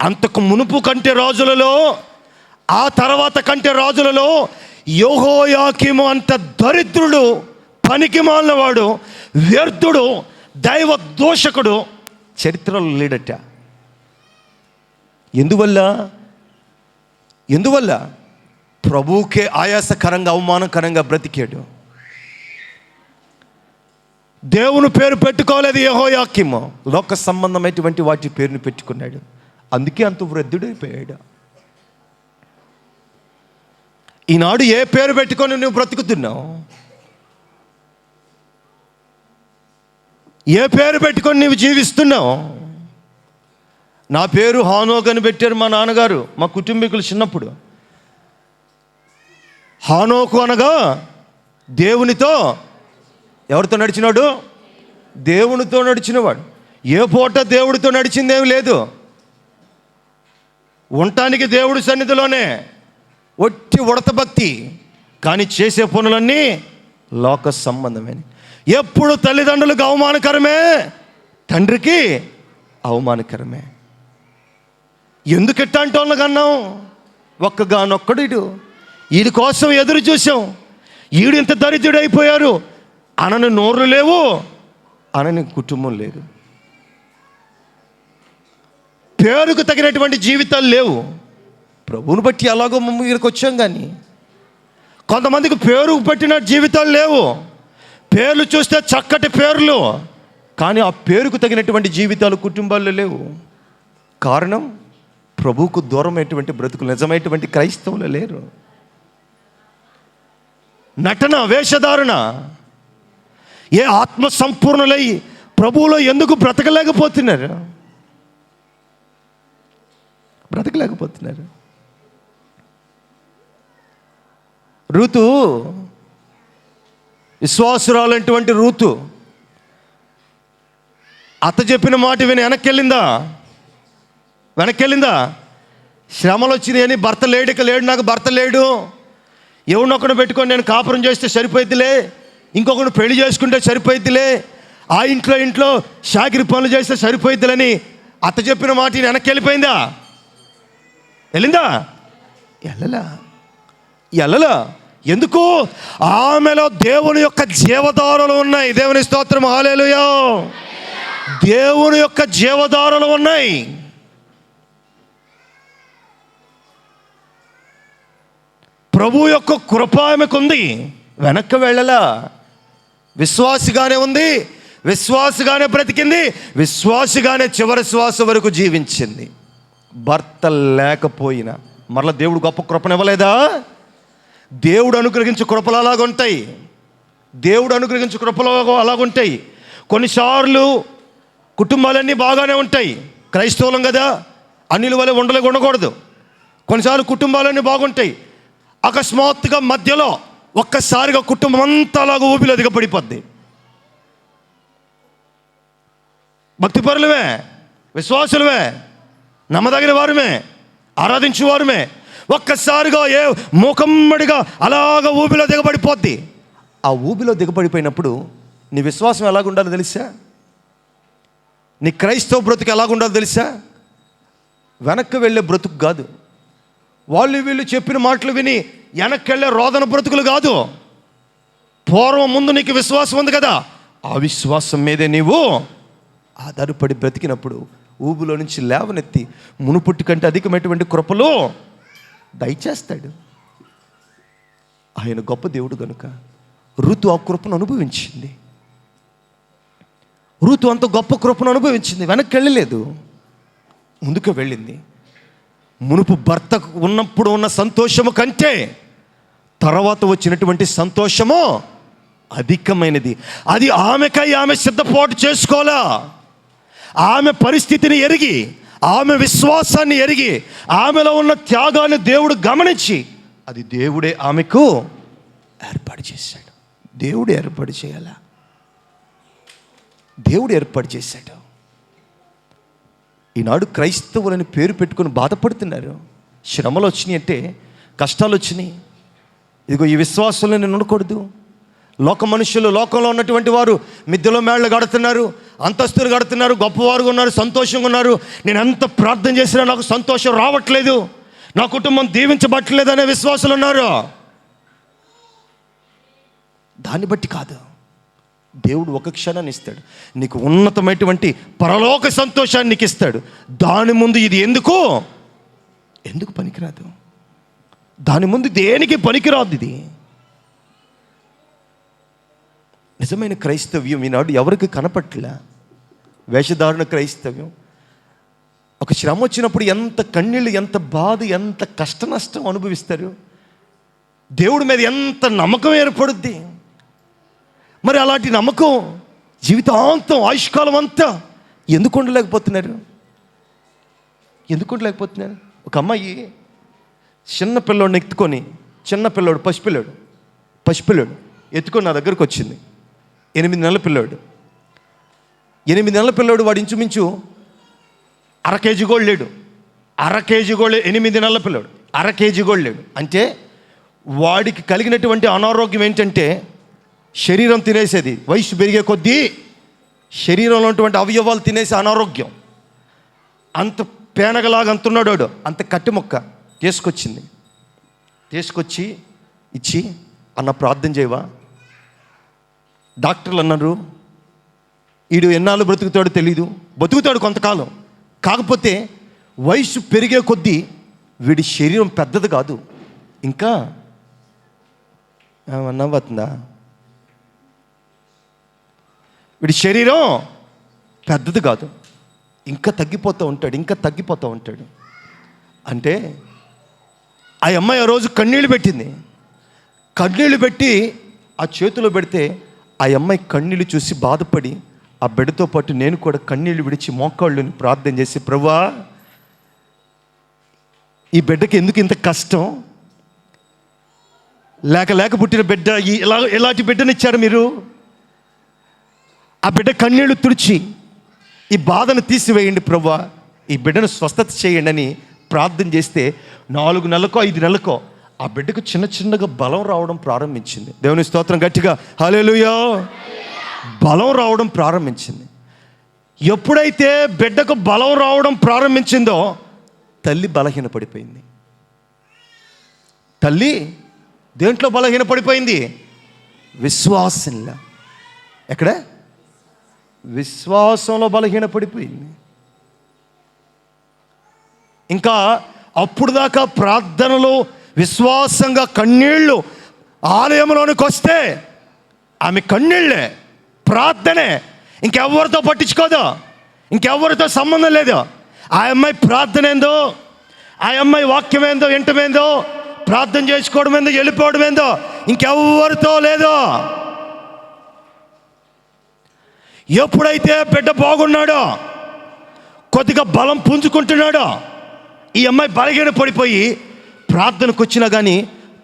అంతకు మునుపు కంటే రాజులలో, ఆ తర్వాత కంటే రాజులలో యెహోయాకీము అంత దరిద్రుడు, పనికి మాలినవాడు, వ్యర్థుడు, దైవ దోషకుడు చరిత్రలో లేడట. ఎందువల్ల ప్రభువుకే ఆయాసకరంగా, అవమానకరంగా బ్రతికాడు. దేవుని పేరు పెట్టుకోలేదు యెహోయాకీము, లోక సంబంధమైనటువంటి వాటి పేరుని పెట్టుకున్నాడు. అందుకే అంత వృద్ధుడైపోయాడు. ఈనాడు ఏ పేరు పెట్టుకొని నువ్వు బ్రతుకుతున్నావు? ఏ పేరు పెట్టుకొని నువ్వు జీవిస్తున్నావు? నా పేరు హానోక్ అని పెట్టారు మా నాన్నగారు, మా కుటుంబీకులు చిన్నప్పుడు. హానోకు అనగా దేవునితో, ఎవరితో నడిచినాడు? దేవునితో నడిచినవాడు. ఏ పూట దేవుడితో నడిచిందేమి లేదు. ఉండటానికి దేవుడి సన్నిధిలోనే ఒట్టి ఉడత భక్తి, కానీ చేసే పనులన్నీ లోక సంబంధమే. ఎప్పుడు తల్లిదండ్రులకు అవమానకరమే, తండ్రికి అవమానకరమే. ఎందుకు ఎట్టాంటి వాళ్ళని కన్నాం? ఒక్కగానొక్కడు వీడి కోసం ఎదురు చూసాం. ఈడు ఇంత దరిద్రుడైపోయారు అనని నోరు లేవు, అనని కుటుంబం లేదు, పేరుకు తగినటువంటి జీవితాలు లేవు. ప్రభువుని బట్టి అలాగో ఇక్కడికి వచ్చాం. కానీ కొంతమందికి పేరుకు పట్టిన జీవితాలు లేవు. పేర్లు చూస్తే చక్కటి పేర్లు, కానీ ఆ పేరుకు తగినటువంటి జీవితాలు కుటుంబాల్లో లేవు. కారణం, ప్రభువుకు దూరమైనటువంటి బ్రతుకులు, నిజమైనటువంటి క్రైస్తవులు లేరు. నటన, వేషధారణ. ఏ ఆత్మ సంపూర్ణులై ప్రభువులో ఎందుకు బ్రతకలేకపోతున్నారు? రూతు, విశ్వాసురాలంటువంటి రూతు అత్త చెప్పిన మాట విని వెనక్కెళ్ళిందా? శ్రమలు వచ్చినాయని భర్త లేడు, నాకు భర్త లేడు, ఎవరినొక్కడు పెట్టుకొని నేను కాపురం చేస్తే సరిపోయిద్దిలే, ఇంకొకడు పెళ్లి చేసుకుంటే సరిపోయిద్దిలే, ఆ ఇంట్లో షాకిరి పనులు చేస్తే సరిపోయిద్దిలని అత్త చెప్పిన మాట వెనక్కి వెళ్ళిపోయిందా? వెళ్ళిందా? ఎల్లలా. ఎందుకు? ఆమెలో దేవుని యొక్క జీవధారలు ఉన్నాయి. దేవుని స్తోత్రం, హల్లెలూయా. దేవుని యొక్క జీవధారలు ఉన్నాయి. ప్రభు యొక్క కృప ఆమెకు ఉంది. వెనక్కి వెళ్ళలా. విశ్వాసిగానే ఉంది, విశ్వాసిగానే బ్రతికింది, విశ్వాసిగానే చివరి శ్వాస వరకు జీవించింది. భర్త లేకపోయినా మరలా దేవుడు గొప్ప కృపనివ్వలేదా? దేవుడు అనుగ్రహించే కృపలు అలాగుంటాయి. అలాగుంటాయి. కొన్నిసార్లు కుటుంబాలన్నీ బాగానే ఉంటాయి. క్రైస్తవులం కదా, అన్నిల వల్ల ఉండకూడదు. కొన్నిసార్లు కుటుంబాలన్నీ బాగుంటాయి. అకస్మాత్తుగా మధ్యలో ఒక్కసారిగా కుటుంబం అంతా అలాగ ఊపిలో దిగపడిపోద్ది. భక్తిపరులమే, విశ్వాసులమే, నమ్మదగిన వారమే, ఆరాధించేవారమే, ఒక్కసారిగా మూకమ్మడిగా అలాగ ఊబిలో దిగబడిపోద్ది. ఆ ఊబిలో దిగబడిపోయినప్పుడు నీ విశ్వాసం ఎలాగుండాలో తెలుసా? నీ క్రైస్తవ బ్రతుకు ఎలాగుండాలో తెలుసా? వెనక్కి వెళ్ళే బ్రతుకు కాదు. వీళ్ళు చెప్పిన మాటలు విని వెనక్కి వెళ్ళే రోదన బ్రతుకులు కాదు. పూర్వం ముందు నీకు విశ్వాసం ఉంది కదా, ఆ విశ్వాసం మీదే నీవు ఆధారపడి బ్రతికినప్పుడు ఊబిలో నుంచి లేవనెత్తి మునుపుట్టి కంటే అధికమైనటువంటి కృపలో దయచేస్తాడు. ఆయన గొప్ప దేవుడు కనుక రూతు ఆ కృపను అనుభవించింది. రూతు అంత గొప్ప కృపను అనుభవించింది. వెనక్కి వెళ్ళలేదు, ముందుకు వెళ్ళింది. మునుపు భర్తకు ఉన్నప్పుడు ఉన్న సంతోషము కంటే తర్వాత వచ్చినటువంటి సంతోషము అధికమైనది. అది ఆమెకై ఆమె సిద్ధపాటు చేసుకోవాలా. ఆమె పరిస్థితిని ఎరిగి, ఆమె విశ్వాసాన్ని ఎరిగి, ఆమెలో ఉన్న త్యాగాన్ని దేవుడు గమనించి, అది దేవుడే ఆమెకు ఏర్పాటు చేశాడు. దేవుడు ఏర్పాటు చేయాలా? దేవుడు ఏర్పాటు చేశాడు. ఈనాడు క్రైస్తవులని పేరు పెట్టుకొని బాధపడుతున్నారు. శ్రమలు వచ్చినాయి అంటే, కష్టాలు వచ్చినాయి. ఇదిగో ఈ విశ్వాసంలో నేను ఉండకూడదు. లోకంలో ఉన్నటువంటి వారు మిద్దెలో మేళ్ళు కడుతున్నారు, అంతస్తులు కడుతున్నారు, గొప్పవారుగా ఉన్నారు, సంతోషంగా ఉన్నారు. నేను ఎంత ప్రార్థన చేసినా నాకు సంతోషం రావట్లేదు, నా కుటుంబం దీవించబట్టలేదు అనే విశ్వాసులు ఉన్నారు. దాన్ని బట్టి కాదు, దేవుడు ఒక క్షణాన్ని ఇస్తాడు, నీకు ఉన్నతమైనటువంటి పరలోక సంతోషాన్ని నీకు ఇస్తాడు. దాని ముందు ఇది ఎందుకు పనికిరాదు. దాని ముందు దేనికి పనికిరాదు. ఇది నిజమైన క్రైస్తవ్యం ఈనాడు ఎవరికి కనపట్లే. వేషధారణ క్రైస్తవ్యం. ఒక శ్రమ వచ్చినప్పుడు ఎంత కన్నీళ్ళు, ఎంత బాధ, ఎంత కష్ట నష్టం అనుభవిస్తారు. దేవుడి మీద ఎంత నమ్మకం ఏర్పడుద్ది. మరి అలాంటి నమ్మకం జీవితాంతం, ఆయుష్కాలం అంతా ఎందుకు ఉండలేకపోతున్నారు? ఒక అమ్మాయి చిన్న పిల్లోడిని ఎత్తుకొని, పసిపిల్లోడు ఎత్తుకొని నా దగ్గరకు వచ్చింది. 8 నెలల పిల్లోడు. 8 నెలల పిల్లోడు. వాడు ఇంచుమించు 1/2 కేజీ కూడా లేడు. 1/2 కేజీ కూడా 8 నెలల పిల్లోడు 1/2 కేజీ కూడా లేడు. అంటే వాడికి కలిగినటువంటి అనారోగ్యం ఏంటంటే, శరీరం తినేసేది, వయసు పెరిగే కొద్దీ శరీరంలో ఉన్నటువంటి అవయవాలు తినేసే అనారోగ్యం. అంత పేనగలాగా అంతున్నాడు వాడు, అంత కట్టె మొక్క తీసుకొచ్చి ఇచ్చి, అన్న ప్రార్థన చేయవా? డాక్టర్లు అన్నారు వీడు ఎన్నాళ్ళు బ్రతుకుతాడో తెలీదు, బతుకుతాడు కొంతకాలం, కాకపోతే వయసు పెరిగే కొద్దీ వీడి శరీరం పెద్దది కాదు, ఇంకా ఏమన్నా పోతుందా, వీడి శరీరం పెద్దది కాదు, ఇంకా తగ్గిపోతూ ఉంటాడు. అంటే ఆ అమ్మాయి ఆ రోజు కన్నీళ్ళు పెట్టి ఆ చేతిలో పెడితే ఆ అమ్మాయి కన్నీళ్ళు చూసి బాధపడి ఆ బిడ్డతో పాటు నేను కూడా కన్నీళ్ళు విడిచి మోకాళ్ళని ప్రార్థన చేసి, ప్రభువా ఈ బిడ్డకి ఎందుకు ఇంత కష్టం, లేక పుట్టిన బిడ్డ ఎలాంటి బిడ్డనిచ్చారు మీరు, ఆ బిడ్డ కన్నీళ్లు తుడిచి ఈ బాధను తీసివేయండి ప్రభువా, ఈ బిడ్డను స్వస్థత చేయండి అని ప్రార్థన చేస్తే 4 నెలలకో 5 నెలలకో ఆ బిడ్డకు చిన్నగా బలం రావడం ప్రారంభించింది. దేవుని స్తోత్రం, గట్టిగా హల్లెలూయా. బలం రావడం ప్రారంభించింది. ఎప్పుడైతే బిడ్డకు బలం రావడం ప్రారంభించిందో తల్లి బలహీనపడిపోయింది. తల్లి దేంట్లో బలహీనపడిపోయింది? విశ్వాసంలో. ఎక్కడ? విశ్వాసంలో బలహీనపడిపోయింది. ఇంకా అప్పుడు దాకా ప్రార్థనలో విశ్వాసంగా కన్నీళ్ళు ఆలయంలోనికి వస్తే ఆమె కన్నీళ్ళే, ప్రార్థనే, ఇంకెవరితో పట్టించుకోదు, ఇంకెవరితో సంబంధం లేదు. ఆ అమ్మాయి ప్రార్థన ఏందో, ఆ అమ్మాయి వాక్యం ఏందో, వింటమేందో, ప్రార్థన చేసుకోవడం ఏందో, వెళ్ళిపోవడం ఏందో, ఇంకెవరితో లేదు. ఎప్పుడైతే బిడ్డ బాగున్నాడో, కొద్దిగా బలం పుంజుకుంటున్నాడో, ఈ అమ్మాయి బలహీన పడిపోయి ప్రార్థనకు వచ్చినా కానీ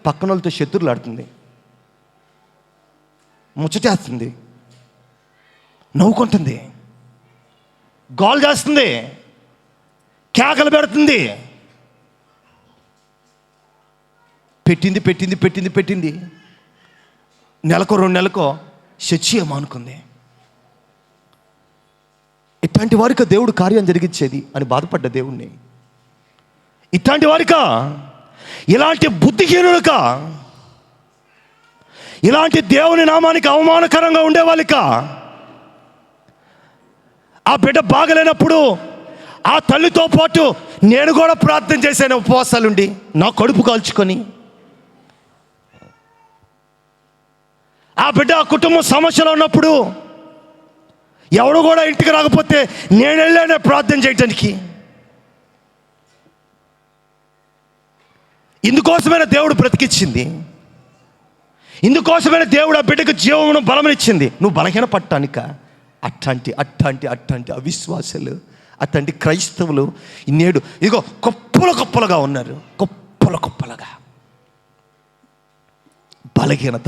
పక్కన వాళ్ళతో శత్రువులు ఆడుతుంది, ముచ్చటేస్తుంది, నవ్వుకుంటుంది, గోల్ చేస్తుంది, కేకలు పెడుతుంది. పెట్టింది నెలకో 2 నెలకో శచ్యమా అనుకుంది. ఇట్లాంటి వారిక దేవుడు కార్యం జరిగించేది అని బాధపడ్డ దేవుణ్ణి. ఇట్లాంటి వారిక, ఇలాంటి బుద్ధిహీనులక, ఇలాంటి దేవుని నామానికి అవమానకరంగా ఉండేవాళ్ళక, ఆ బిడ్డ బాగలేనప్పుడు ఆ తల్లితో పాటు నేను కూడా ప్రార్థన చేశాను, ఉపవాసాలుండి నా కడుపు కాల్చుకొని. ఆ బిడ్డ ఆ కుటుంబం సమస్యలో ఉన్నప్పుడు ఎవడు కూడా ఇంటికి రాకపోతే నేను వెళ్ళాను ప్రార్థన చేయటానికి. ఇందుకోసమైన దేవుడు బ్రతికిచ్చింది, ఇందుకోసమైన దేవుడు ఆ బిడ్డకు జీవమును బలమనిచ్చింది. నువ్వు బలహీన పట్టానిక? అట్లాంటి అవిశ్వాసాలు, అట్లాంటి క్రైస్తవులు నేడు ఇదిగో కుప్పలుగా ఉన్నారు, కుప్పలుగా. బలహీనత.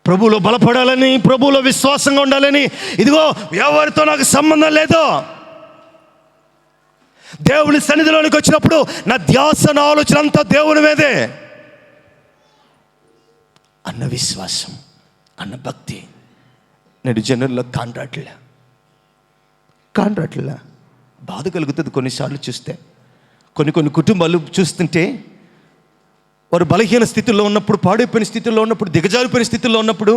ప్రభువులో బలపడాలని, ప్రభువులో విశ్వాసంగా ఉండాలని, ఇదిగో ఎవరితో నాకు సంబంధం లేదు, దేవుని సన్నిధిలోనికి వచ్చినప్పుడు నా ధ్యాస, నా ఆలోచన అంతా దేవుని మీదే అన్న విశ్వాసం, అన్న భక్తి నేడు జనుల్లో కాండ్రాట్ల బాధ కలుగుతుంది. కొన్నిసార్లు చూస్తే కొన్ని కుటుంబాలు చూస్తుంటే వారు బలహీన స్థితిలో ఉన్నప్పుడు, పాడైపోయిన స్థితిలో ఉన్నప్పుడు, దిగజారిపోయిన స్థితిలో ఉన్నప్పుడు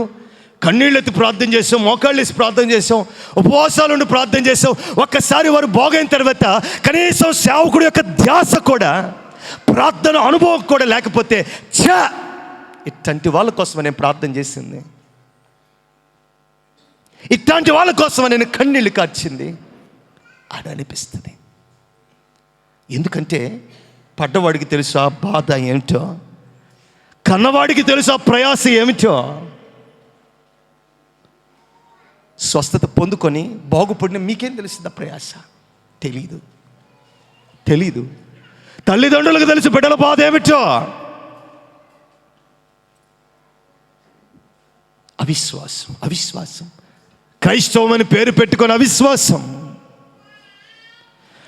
కన్నీళ్ళెత్తి ప్రార్థన చేసాం, మోకాళ్ళేసి ప్రార్థన చేసాం, ఉపవాసాలు ఉండి ప్రార్థన చేసాం. ఒక్కసారి వారు బాగైన తర్వాత కనీసం సేవకుడు యొక్క ధ్యాస కూడా, ప్రార్థన అనుభవం కూడా లేకపోతే ఇట్లాంటి వాళ్ళ కోసమే నేను ప్రార్థన చేసింది, ఇట్లాంటి వాళ్ళ కోసమే నేను కన్నీళ్ళు కార్చింది అని అనిపిస్తుంది. ఎందుకంటే పడ్డవాడికి తెలుసు ఆ బాధ ఏమిటో, కన్నవాడికి తెలుసు ఆ ప్రయాస ఏమిటో. స్వస్థత పొందుకొని బాగుపడిన మీకేం తెలుస్తుంది ఆ ప్రయాస? తెలీదు. తల్లిదండ్రులకు తెలుసు బిడ్డల బాధ ఏమిటో. అవిశ్వాసం. క్రైస్తవం అని పేరు పెట్టుకొని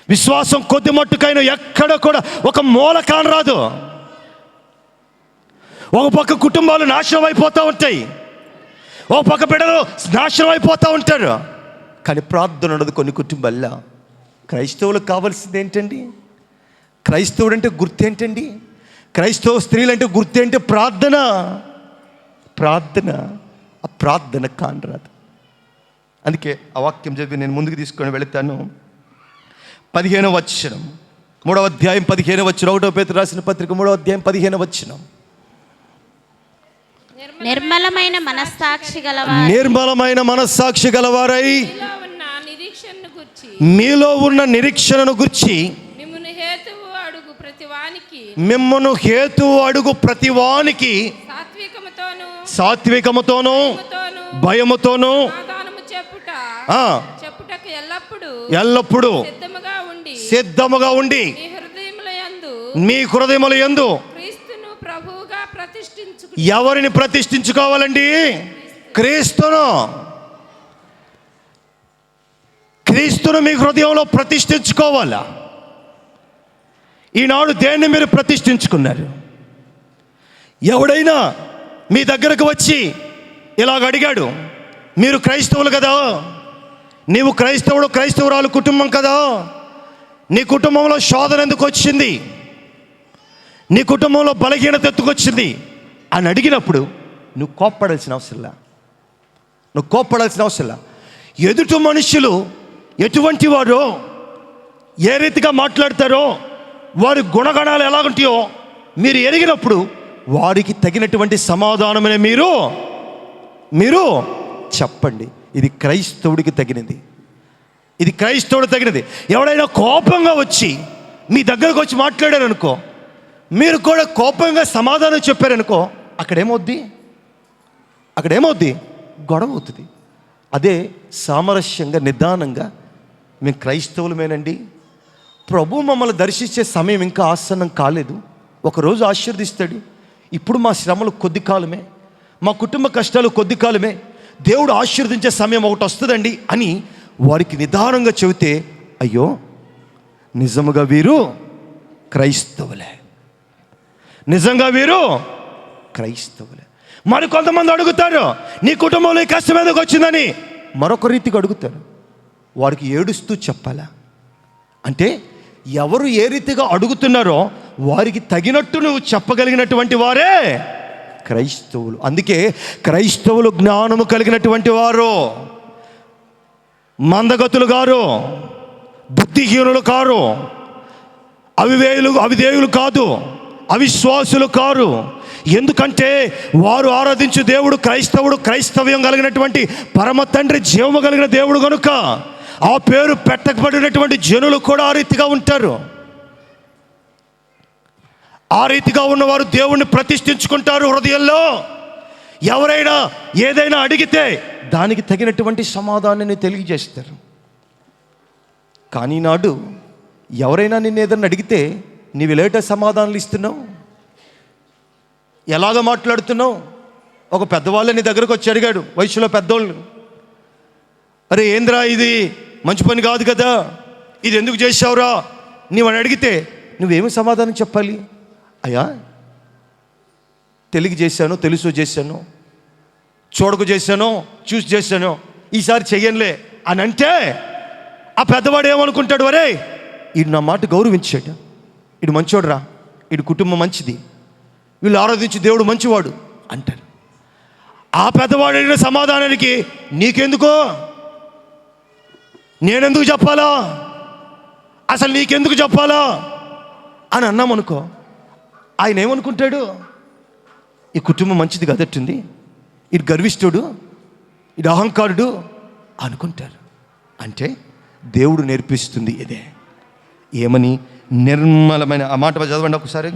విశ్వాసం కొద్ది మట్టుకైనా ఎక్కడ కూడా ఒక మూల కానరాదు. ఒక పక్క కుటుంబాలు నాశనం అయిపోతూ ఉంటాయి, ఒక పక్క బిడ్డలు నాశనం అయిపోతూ ఉంటారు, కానీ ప్రార్థన ఉండదు కొన్ని కుటుంబాల్లో. క్రైస్తవులకు కావాల్సింది ఏంటండి? క్రైస్తవుడు అంటే గుర్తేంటండి? క్రైస్తవ స్త్రీలంటే గుర్తేంటి? ప్రార్థన. ప్రార్థన. ఆ ప్రార్థన కానరాదు. అందుకే ఆ వాక్యం చదివి నేను ముందుకు తీసుకొని వెళుతాను. 15వ వచనం, 3వ అధ్యాయం 15వ వచనం, 1వ పేతురు రాసిన పత్రిక 3వ అధ్యాయం 15వ వచనం. నిర్మలమైన మనస్సాక్షి గలవారై, నిర్మలమైన మనస్సాక్షి గలవారై మీలో ఉన్న నిరీక్షణను గుర్చి మిమ్మును హేతువు అడుగు ప్రతివానికి సాత్వికముతోను భయముతోను ఎల్లప్పుడూ సిద్ధముగా ఉండి మీ హృదయముల యందు ఎవరిని ప్రతిష్ఠించుకోవాలండి? క్రీస్తును. క్రీస్తును మీ హృదయంలో ప్రతిష్ఠించుకోవాలా? ఈనాడు దేన్ని మీరు ప్రతిష్ఠించుకున్నారు? ఎవడైనా మీ దగ్గరకు వచ్చి ఇలాగ అడిగాడు, మీరు క్రైస్తవులు కదా, నీవు క్రైస్తవుడు క్రైస్తవురాలు కుటుంబం కదా, నీ కుటుంబంలో శోధన ఎందుకు వచ్చింది, నీ కుటుంబంలో బలహీనత ఎత్తుకొచ్చింది అని అడిగినప్పుడు నువ్వు కోప్పడాల్సిన అవసరంలా. నువ్వు కోప్పడాల్సిన అవసరంలా. ఎదుటి మనుషులు ఎటువంటి వారో, ఏ రీతిగా మాట్లాడతారో, వారి గుణగణాలు ఎలాగుంటాయో మీరు ఎరిగినప్పుడు వారికి తగినటువంటి సమాధానమనే మీరు చెప్పండి. ఇది క్రైస్తవుడికి తగినది. ఇది క్రైస్తవుడికి తగినది. ఎవడైనా కోపంగా వచ్చి మీ దగ్గరకు వచ్చి మాట్లాడారనుకో, మీరు కూడా కోపంగా సమాధానం చెప్పారనుకో, అక్కడేమవుద్ది? గొడవ అవుతుంది. అదే సామరస్యంగా నిదానంగా, మేము క్రైస్తవులమేనండి, ప్రభు మమ్మల్ని దర్శించే సమయం ఇంకా ఆసన్నం కాలేదు, ఒకరోజు ఆశీర్దిస్తాడు, ఇప్పుడు మా శ్రమలు కొద్ది కాలమే, మా కుటుంబ కష్టాలు కొద్ది కాలమే, దేవుడు ఆశీర్వదించే సమయం ఒకటి వస్తుందండి అని వారికి నిదానంగా చెబితే, అయ్యో నిజముగా వీరు క్రైస్తవులే, నిజంగా వీరు క్రైస్తవులే. మరి కొంతమంది అడుగుతారు, నీ కుటుంబంలో ఈ కష్టం ఎందుకు వచ్చిందని మరొక రీతిగా అడుగుతారు. వారికి ఏడుస్తూ చెప్పాలా? అంటే ఎవరు ఏ రీతిగా అడుగుతున్నారో వారికి తగినట్టు నువ్వు చెప్పగలిగినటువంటి వారే క్రైస్తవులు. అందుకే క్రైస్తవులు జ్ఞానము కలిగినటువంటి వారు, మందగతులు గారు, బుద్ధిహీనులు కారు, అవిధేయులు కాదు, అవిశ్వాసులు కారు. ఎందుకంటే వారు ఆరాధించు దేవుడు క్రైస్తవుడు, క్రైస్తవ్యం కలిగినటువంటి పరమ తండ్రి, జీవము కలిగిన దేవుడు కనుక ఆ పేరు పెట్టబడినటువంటి జనులు కూడా ఆ రీతిగా ఉంటారు. ఆ రీతిగా ఉన్నవారు దేవుణ్ణి ప్రతిష్ఠించుకుంటారు హృదయంలో. ఎవరైనా ఏదైనా అడిగితే దానికి తగినటువంటి సమాధానాన్ని తెలియజేస్తారు. కానీ నాడు ఎవరైనా నిన్ను ఏదైనా అడిగితే నీవు లేట సమాధానాలు ఇస్తున్నావు, ఎలాగ మాట్లాడుతున్నావు? ఒక పెద్దవాళ్ళ నీ దగ్గరకు వచ్చి అడిగాడు, వయసులో పెద్దోళ్ళు, అరే ఏంద్రా ఇది మంచి పని కాదు కదా, ఇది ఎందుకు చేసావురా నీవు అని అడిగితే నువ్వేమి సమాధానం చెప్పాలి? అయ్యా తెలియక చేశాను, తెలుసు చేశాను, చూడక చేశాను, చూసి చేశాను, ఈసారి చెయ్యనులే అని అంటే ఆ పెద్దవాడు ఏమనుకుంటాడు? వరే ఈడు నా మాట గౌరవించాడు, ఈడు మంచోడురా, ఈడు కుటుంబం మంచిది, వీళ్ళు ఆరాధించి దేవుడు మంచివాడు అంటారు. ఆ పెద్దవాడు అడిగిన సమాధానానికి నీకెందుకో, నేనెందుకు చెప్పాలా, అసలు నీకెందుకు చెప్పాలా అని అన్నామనుకో, ఆయన ఏమనుకుంటాడు? ఈ కుటుంబం మంచిది కదట్టుంది, ఇది గర్విష్ఠుడు, ఇది అహంకారుడు అనుకుంటారు. అంటే దేవుడు నేర్పిస్తుంది ఇదే. ఏమని? నిర్మలమైన, ఆ మాట చదవండి ఒకసారి.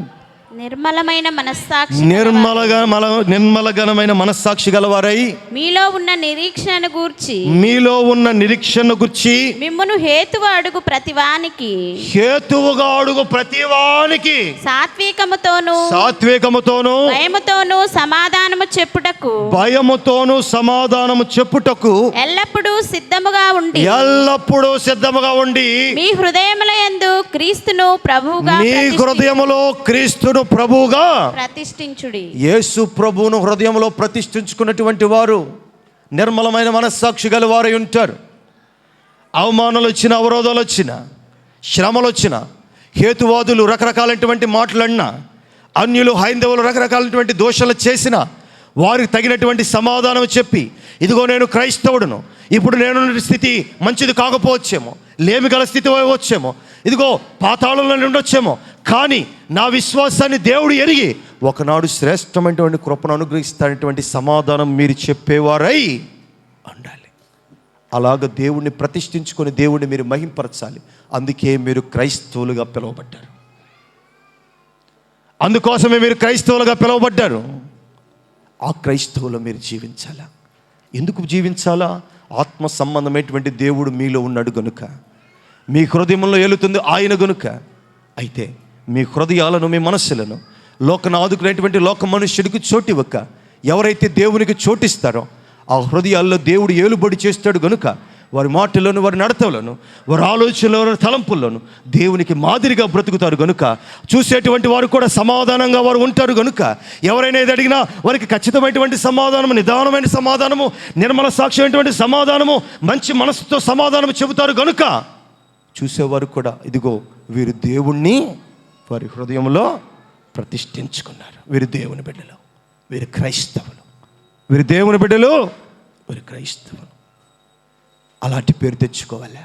నిర్మలమైన మనస్సాక్షి, నిర్మలగనమైన మనస్సాక్షి గలవారై మీలో ఉన్న నిరీక్షణ గూర్చి మిమ్మును హేతువుగా అడుగు ప్రతివానికి సాత్వికముతోను భయముతోను సమాధానము చెప్పుటకు ఎల్లప్పుడూ సిద్ధముగా ఉండి మీ హృదయముల యందు క్రీస్తును ప్రభువుగా ప్రతిష్ఠించుడి. యేసు ప్రభువును హృదయంలో ప్రతిష్ఠించుకున్నటువంటి వారు నిర్మలమైన మనస్సాక్షి గల వారై ఉంటారు. అవమానాలు వచ్చిన, అవరోధాలు వచ్చిన, శ్రమలు వచ్చినా, హేతువాదులు రకరకాలైనటువంటి మాటలన్నా, అన్యులు హైందవులు రకరకాలైనటువంటి దోషాలు చేసినా వారికి తగినటువంటి సమాధానం చెప్పి, ఇదిగో నేను క్రైస్తవుడును, ఇప్పుడు నేను స్థితి మంచిది కాకపోవచ్చేమో, లేమి గల స్థితి వచ్చేమో, ఇదిగో పాతాళంలో ఉండొచ్చేమో, కానీ నా విశ్వాసాన్ని దేవుడు ఎరిగి ఒకనాడు శ్రేష్టమైనటువంటి కృపను అనుగ్రహిస్తానటువంటి సమాధానం మీరు చెప్పేవారై ఉండాలి. అలాగ దేవుణ్ణి ప్రతిష్ఠించుకొని దేవుణ్ణి మీరు మహింపరచాలి. అందుకే మీరు క్రైస్తవులుగా పిలువబడ్డారు. అందుకోసమే మీరు క్రైస్తవులుగా పిలువబడ్డారు. ఆ క్రైస్తవులు మీరు జీవించాలా. ఎందుకు జీవించాలా? ఆత్మ సంబంధమైనటువంటి దేవుడు మీలో ఉన్నాడు గనుక, మీ హృదయంలో ఏలుతుంది ఆయన గనుక. అయితే మీ హృదయాలను, మీ మనస్సులను లోకను ఆదుకునేటువంటి లోక మనుష్యుడికి చోటివ్వక, ఎవరైతే దేవునికి చోటిస్తారో ఆ హృదయాల్లో దేవుడు ఏలుబడి చేస్తాడు గనుక, వారి మాటల్లోను, వారి నడతలను, వారి ఆలోచనలో, వారి తలంపుల్లోను దేవునికి మాదిరిగా బ్రతుకుతారు గనుక, చూసేటువంటి వారు కూడా సమాధానంగా వారు ఉంటారు గనుక, ఎవరైనా ఏది అడిగినా వారికి ఖచ్చితమైనటువంటి సమాధానము, నిదానమైన సమాధానము, నిర్మల సాక్ష్యమైనటువంటి సమాధానము, మంచి మనసుతో సమాధానము చెబుతారు గనుక చూసేవారు కూడా ఇదిగో వీరు దేవుణ్ణి వారి హృదయంలో ప్రతిష్ఠించుకున్నారు. వీరు దేవుని బిడ్డలు, వీరు క్రైస్తవులు, వీరు దేవుని బిడ్డలు, వీరు క్రైస్తవులు. అలాంటి పేరు తెచ్చుకోవాలా,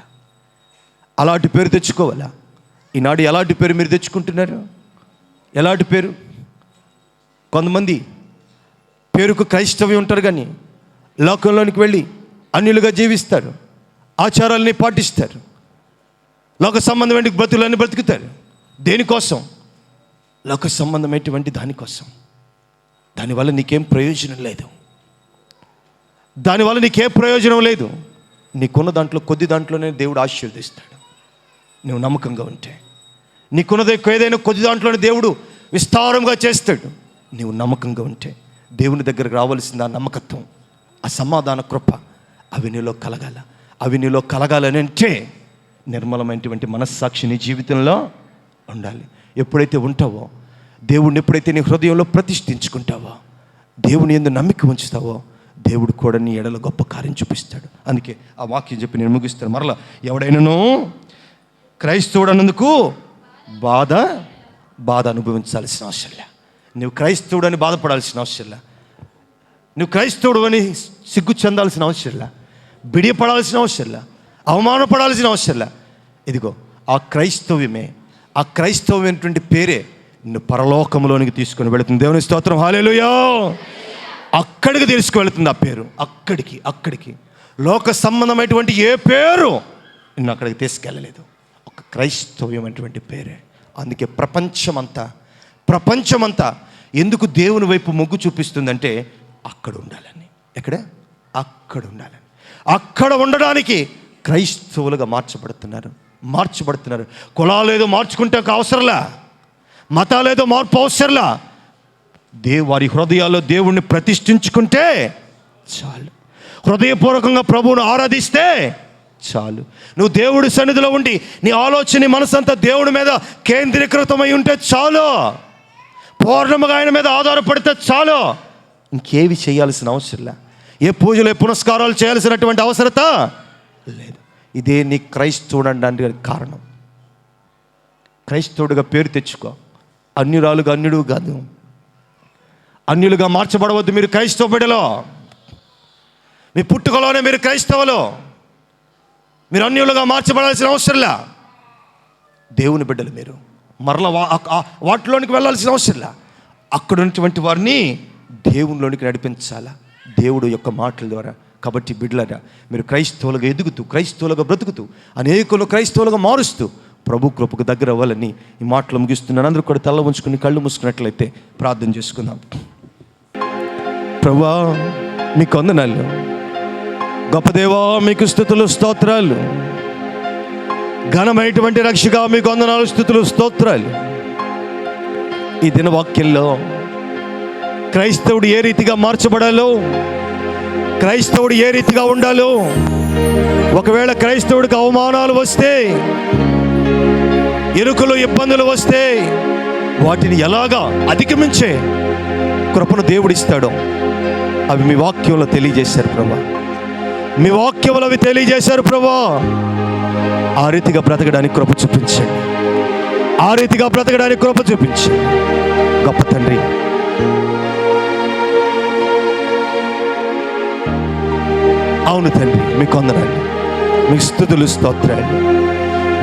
అలాంటి పేరు తెచ్చుకోవాలా. ఈనాడు ఎలాంటి పేరు మీరు తెచ్చుకుంటున్నారు? ఎలాంటి పేరు? కొంతమంది పేరుకు క్రైస్తవ్యం ఉంటారు కానీ లోకంలోనికి వెళ్ళి అన్యులుగా జీవిస్తారు, ఆచారాలని పాటిస్తారు, లోక సంబంధమైన బ్రతుకులన్నీ బ్రతుకుతారు. దేనికోసం? లోక సంబంధమైనటువంటి దానికోసం. దానివల్ల నీకేం ప్రయోజనం లేదు. దానివల్ల నీకేం ప్రయోజనం లేదు. నీకున్న దాంట్లో కొద్ది దాంట్లోనే దేవుడు ఆశీర్వదిస్తాడు నువ్వు నమ్మకంగా ఉంటే. నీకున్నది ఏదైనా కొద్ది దాంట్లోనే దేవుడు విస్తారంగా చేస్తాడు నీవు నమ్మకంగా ఉంటే. దేవుని దగ్గరకు రావాల్సింది ఆ నమ్మకత్వం, ఆ సమాధాన కృప, అవి నీలో కలగాల. అవి నీలో కలగాలని అంటే నిర్మలమైనటువంటి మనస్సాక్షి నీ జీవితంలో ఉండాలి. ఎప్పుడైతే ఉంటావో, దేవుడిని ఎప్పుడైతే నీ హృదయంలో ప్రతిష్ఠించుకుంటావో, దేవుని యందు నమ్మిక ఉంచుతావో, దేవుడు కూడా నీ ఎడల గొప్ప కార్యం చూపిస్తాడు. అందుకే ఆ వాక్యం చెప్పి నేను ముగిస్తాను. మరలా ఎవడైనాను క్రైస్తవుడు అన్నందుకు బాధ అనుభవించాల్సిన అవసరంలే. నువ్వు క్రైస్తవుడు అని బాధపడాల్సిన అవసరంలే. నువ్వు క్రైస్తవుడు అని సిగ్గు చెందాల్సిన అవసరంలే. బిడియపడాల్సిన అవసరంలే. అవమానపడాల్సిన అవసరంలే. ఇదిగో ఆ క్రైస్తవ్యమే, ఆ క్రైస్తవ్యమైనటువంటి పేరే నిన్ను పరలోకంలోనికి తీసుకొని వెళుతుంది. దేవుని స్తోత్రం, హల్లెలూయా. అక్కడికి తీసుకువెళుతుంది ఆ పేరు. అక్కడికి లోక సంబంధమైనటువంటి ఏ పేరు నిన్ను అక్కడికి తీసుకెళ్ళలేదు. ఒక క్రైస్తవ్యమైనటువంటి పేరే. అందుకే ప్రపంచమంతా ఎందుకు దేవుని వైపు మొగ్గు చూపిస్తుందంటే అక్కడ ఉండాలని. ఎక్కడ? అక్కడ ఉండాలని. అక్కడ ఉండడానికి క్రైస్తవులుగా మార్చబడుతున్నారు. కులాలేదో మార్చుకుంటే అవసరంలా, మతాలేదో మార్పు అవసరంలా. వారి హృదయాల్లో దేవుణ్ణి ప్రతిష్ఠించుకుంటే చాలు. హృదయపూర్వకంగా ప్రభువును ఆరాధిస్తే చాలు. నువ్వు దేవుడి సన్నిధిలో ఉండి నీ ఆలోచన, మనసంతా దేవుడి మీద కేంద్రీకృతమై ఉంటే చాలు. పూర్ణముగా ఆయన మీద ఆధారపడితే చాలు. ఇంకేవి చేయాల్సిన అవసరంలా. ఏ పూజలు, ఏ పునస్కారాలు చేయాల్సినటువంటి అవసరత లేదు. ఇదే నీ క్రైస్తవుడు అనడానికి కారణం. క్రైస్తవుడిగా పేరు తెచ్చుకో. అన్యురాలుగా అన్యుడు కాదు. అన్యులుగా మార్చబడవద్దు. మీరు క్రైస్తవ బిడ్డలో, మీ పుట్టుకలోనే మీరు క్రైస్తవులు. మీరు అన్యులుగా మార్చబడాల్సిన అవసరంలా. దేవుని బిడ్డలు మీరు. మరలా వాటిలోనికి వెళ్ళాల్సిన అవసరంలా. అక్కడ ఉన్నటువంటి వారిని దేవునిలోనికి నడిపించాలా దేవుడు యొక్క మాటల ద్వారా. కాబట్టి బిడ్డలారా, మీరు క్రైస్తవులుగా ఎదుగుతూ, క్రైస్తవులుగా బ్రతుకుతూ, అనేకులు క్రైస్తవులుగా మారుస్తూ ప్రభు కృపకు దగ్గర అవ్వాలని ఈ మాటలు ముగిస్తున్నాను. అందరూ కూడా తల ఉంచుకుని కళ్ళు మూసుకున్నట్లయితే ప్రార్థన చేసుకుందాం. ప్రభువా, మీకు వందనాలు. గొప్ప దేవా, మీకు స్తుతులు, స్తోత్రాలు. ఘనమైనటువంటి రక్షగా మీకు వందనాలు, స్తుతులు, స్తోత్రాలు. ఈ దిన వాక్యంలో క్రైస్తవుడు ఏ రీతిగా మార్చబడాలో, క్రైస్తవుడు ఏ రీతిగా ఉండాలో, ఒకవేళ క్రైస్తవుడికి అవమానాలు వస్తే, ఇరుకులు, ఇబ్బందులు వస్తే వాటిని ఎలాగా అధిగమించే కృపను దేవుడిస్తాడో అవి మీ వాక్యంలో తెలియజేశారు ప్రభా. మీ వాక్యంలో అవి తెలియజేశారు ప్రభా. ఆ రీతిగా బ్రతకడానికి కృప చూపించండి. ఆ రీతిగా బ్రతకడానికి కృప చూపించండి. గొప్ప తండ్రి, అవును తండ్రి, మీకు వందనాలు, మీకు స్తుతులు, స్తోత్రాలు.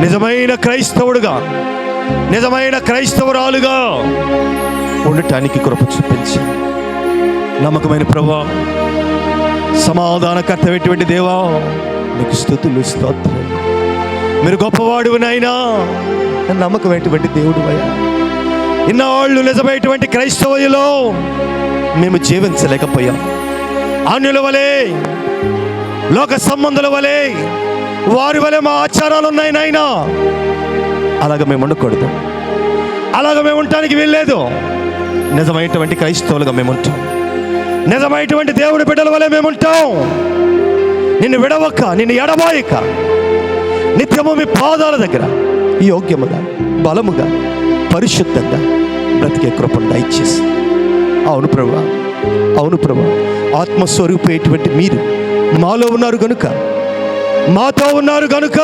నిజమైన క్రైస్తవుడుగా, నిజమైన క్రైస్తవురాలుగా ఉండటానికి కృప చూపించి, నమ్మకమైన ప్రభువా, సమాధానకర్తమైనటువంటి దేవా, మీకు స్తుతులు, స్తోత్రాలు. మీరు గొప్పవాడు నాయనా, నమ్మకమైనటువంటి దేవుడు అయ్యా. ఇన్నాళ్ళు నిజమైనటువంటి క్రైస్తవులో మేము జీవించలేకపోయాం. అన్యుల వలె, లోక సంబంధుల వలె, వారి వలె మా ఆచారాలు ఉన్నాయి నాయనా. అలాగ మేము ఉండకూడదు, అలాగ మేము ఉండటానికి వీల్లేదు. నిజమైనటువంటి క్రైస్తవులుగా మేము ఉంటాం. నిజమైనటువంటి దేవుడి బిడ్డల వలె మేము ఉంటాం. నిన్ను విడవక, నిన్ను ఎడబాయక, నిత్యము మీ పాదాల దగ్గర యోగ్యముగా, బలముగా, పరిశుద్ధంగా బ్రతికే కృపను దయచేసి. అవును ప్రభువా, అవును ప్రభువా, ఆత్మస్వరూపేటువంటి మీరు మాలో ఉన్నారు గనుక, మాతో ఉన్నారు గనుక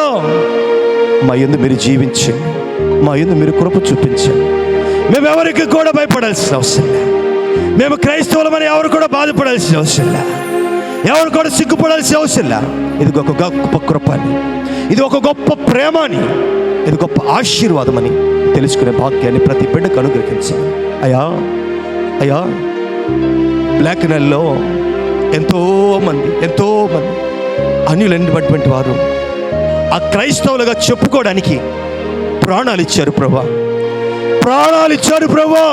మా యందు మీరు జీవించండి, మా యందు మీరు కృప చూపించండి. మేము ఎవరికి కూడా భయపడాల్సిన అవసరం లేదు. మేము క్రైస్తవులమని ఎవరు కూడా బాధపడాల్సిన అవసరం లేదు. ఎవరు కూడా సిగ్గుపడాల్సిన అవసరం లేదు. ఇది ఒక గొప్ప కృపని, ఇది ఒక గొప్ప ప్రేమని, ఇది గొప్ప ఆశీర్వాదమని తెలుసుకునే భాగ్యాన్ని ప్రతి బిడ్డకు అనుగ్రహించాలి. అయ్యా, అయ్యా, బ్లాక్ నెలలో ఎంతోమంది అన్యులైనటువంటి వారు ఆ క్రైస్తవులుగా చెప్పుకోవడానికి ప్రాణాలు ఇచ్చారు ప్రభా, ప్రాణాలు ఇచ్చారు ప్రభా.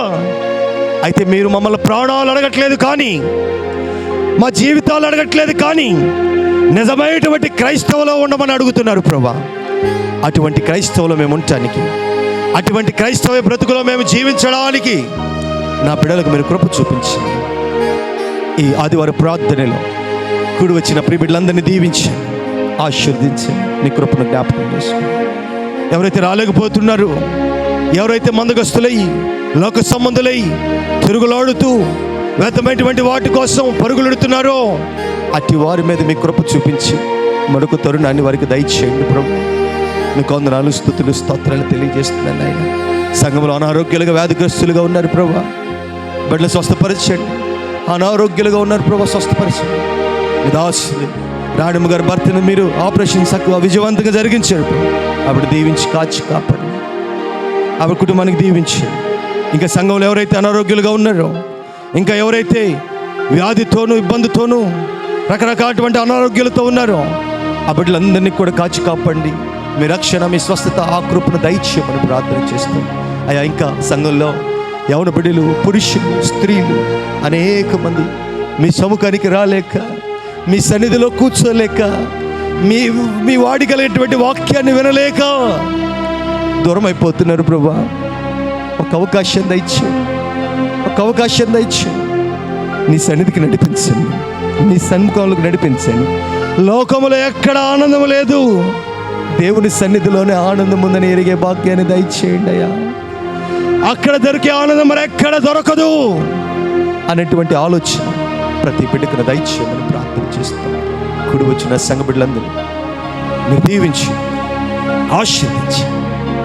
అయితే మీరు మమ్మల్ని ప్రాణాలు అడగట్లేదు కానీ, మా జీవితాలు అడగట్లేదు కానీ, నిజమైనటువంటి క్రైస్తవులో ఉండమని అడుగుతున్నారు ప్రభా. అటువంటి క్రైస్తవులో మేము ఉండటానికి, అటువంటి క్రైస్తవ బ్రతుకులో మేము జీవించడానికి నా బిడ్డలకు మీరు కృప చూపించి, ఈ ఆదివారం ప్రార్థనలో కూడి వచ్చిన ప్రియ బిడ్డలందరినీ దీవించి ఆశీర్వదించి నీ కృపను జ్ఞాపకం చేసుకోండి. ఎవరైతే రాలేకపోతున్నారో, ఎవరైతే మందగస్తులై, లోక సంబంధులై తిరుగులాడుతూ వ్యర్థమైనటువంటి వాటి కోసం పరుగులెడుతున్నారో, అట్టి వారి మీద మీ కృప చూపించి మరొక తరుణాన్ని వారికి దయచేయండి ప్రభు. మీకు వందనాలు, స్తుతులు, స్తోత్రాలు తెలియజేస్తున్నాను ఆయన. సంఘంలో అనారోగ్యాలుగా, వ్యాధిగ్రస్తులుగా ఉన్నారు ప్రభు, బిడ్డలు స్వస్థపరచండి. అనారోగ్యాలుగా ఉన్నారు ప్రభు, స్వస్థపరచండి. దాసులు రాణమ్మ గారి భర్తను మీరు ఆపరేషన్ చక్కగా విజయవంతంగా జరిగించారు ప్రభు. ఆవిడ దీవించి కాచి కాపాడు, ఆవిడ కుటుంబానికి దీవించి. ఇంకా సంఘంలో ఎవరైతే అనారోగ్యాలుగా ఉన్నారో, ఇంకా ఎవరైతే వ్యాధితోనూ ఇబ్బందితోనూ రకరకాలటువంటి అనారోగ్యాలతో ఉన్నారో, ఆ బిడ్డలందరినీ కూడా కాచి కాపాడండి. మీ రక్షణ, మీ స్వస్థత, ఆ కృపను దయచేయమని ప్రార్థన చేస్తాం అయ్యా. ఇంకా సంఘంలో యవన బిడ్డలు, పురుషులు, స్త్రీలు అనేక మంది మీ సముఖానికి రాలేక, మీ సన్నిధిలో కూర్చోలేక, మీ వాడికలిగినటువంటి వాక్యాన్ని వినలేక దూరం అయిపోతున్నారు ప్రభా. ఒక అవకాశం దయచు, ఒక అవకాశం దయచు. నీ సన్నిధికి నడిపించండి, నీ సన్ముఖంలోకి నడిపించండి. లోకములో ఎక్కడ ఆనందం లేదు, దేవుని సన్నిధిలోనే ఆనందం ఉందని ఎరిగే భాగ్యాన్ని దయచేయండి అయ్యా. అక్కడ దొరికే ఆనందం మరి ఎక్కడ దొరకదు అనేటువంటి ఆలోచన ప్రతి బిడ్డకు దయచేయమని ప్రార్థన చేస్తాం. కుడి వచ్చిన సంఘ బిడ్డలందరూ మీరు దీవించి ఆశీర్వదించి,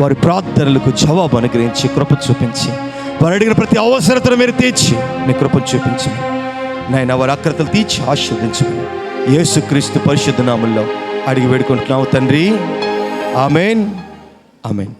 వారి ప్రార్థనలకు జవాబు అనుగ్రహించి కృప చూపించి, వారు అడిగిన ప్రతి అవసరతను మీరు తీర్చి మీ కృపను చూపించండి నాయన. వారి అక్రతలు తీర్చి ఆశీర్వదించమని యేసుక్రీస్తు పరిశుద్ధ నామములో అడిగి వేడుకుంటున్నాము తండ్రి. ఆమేన్, ఆమేన్.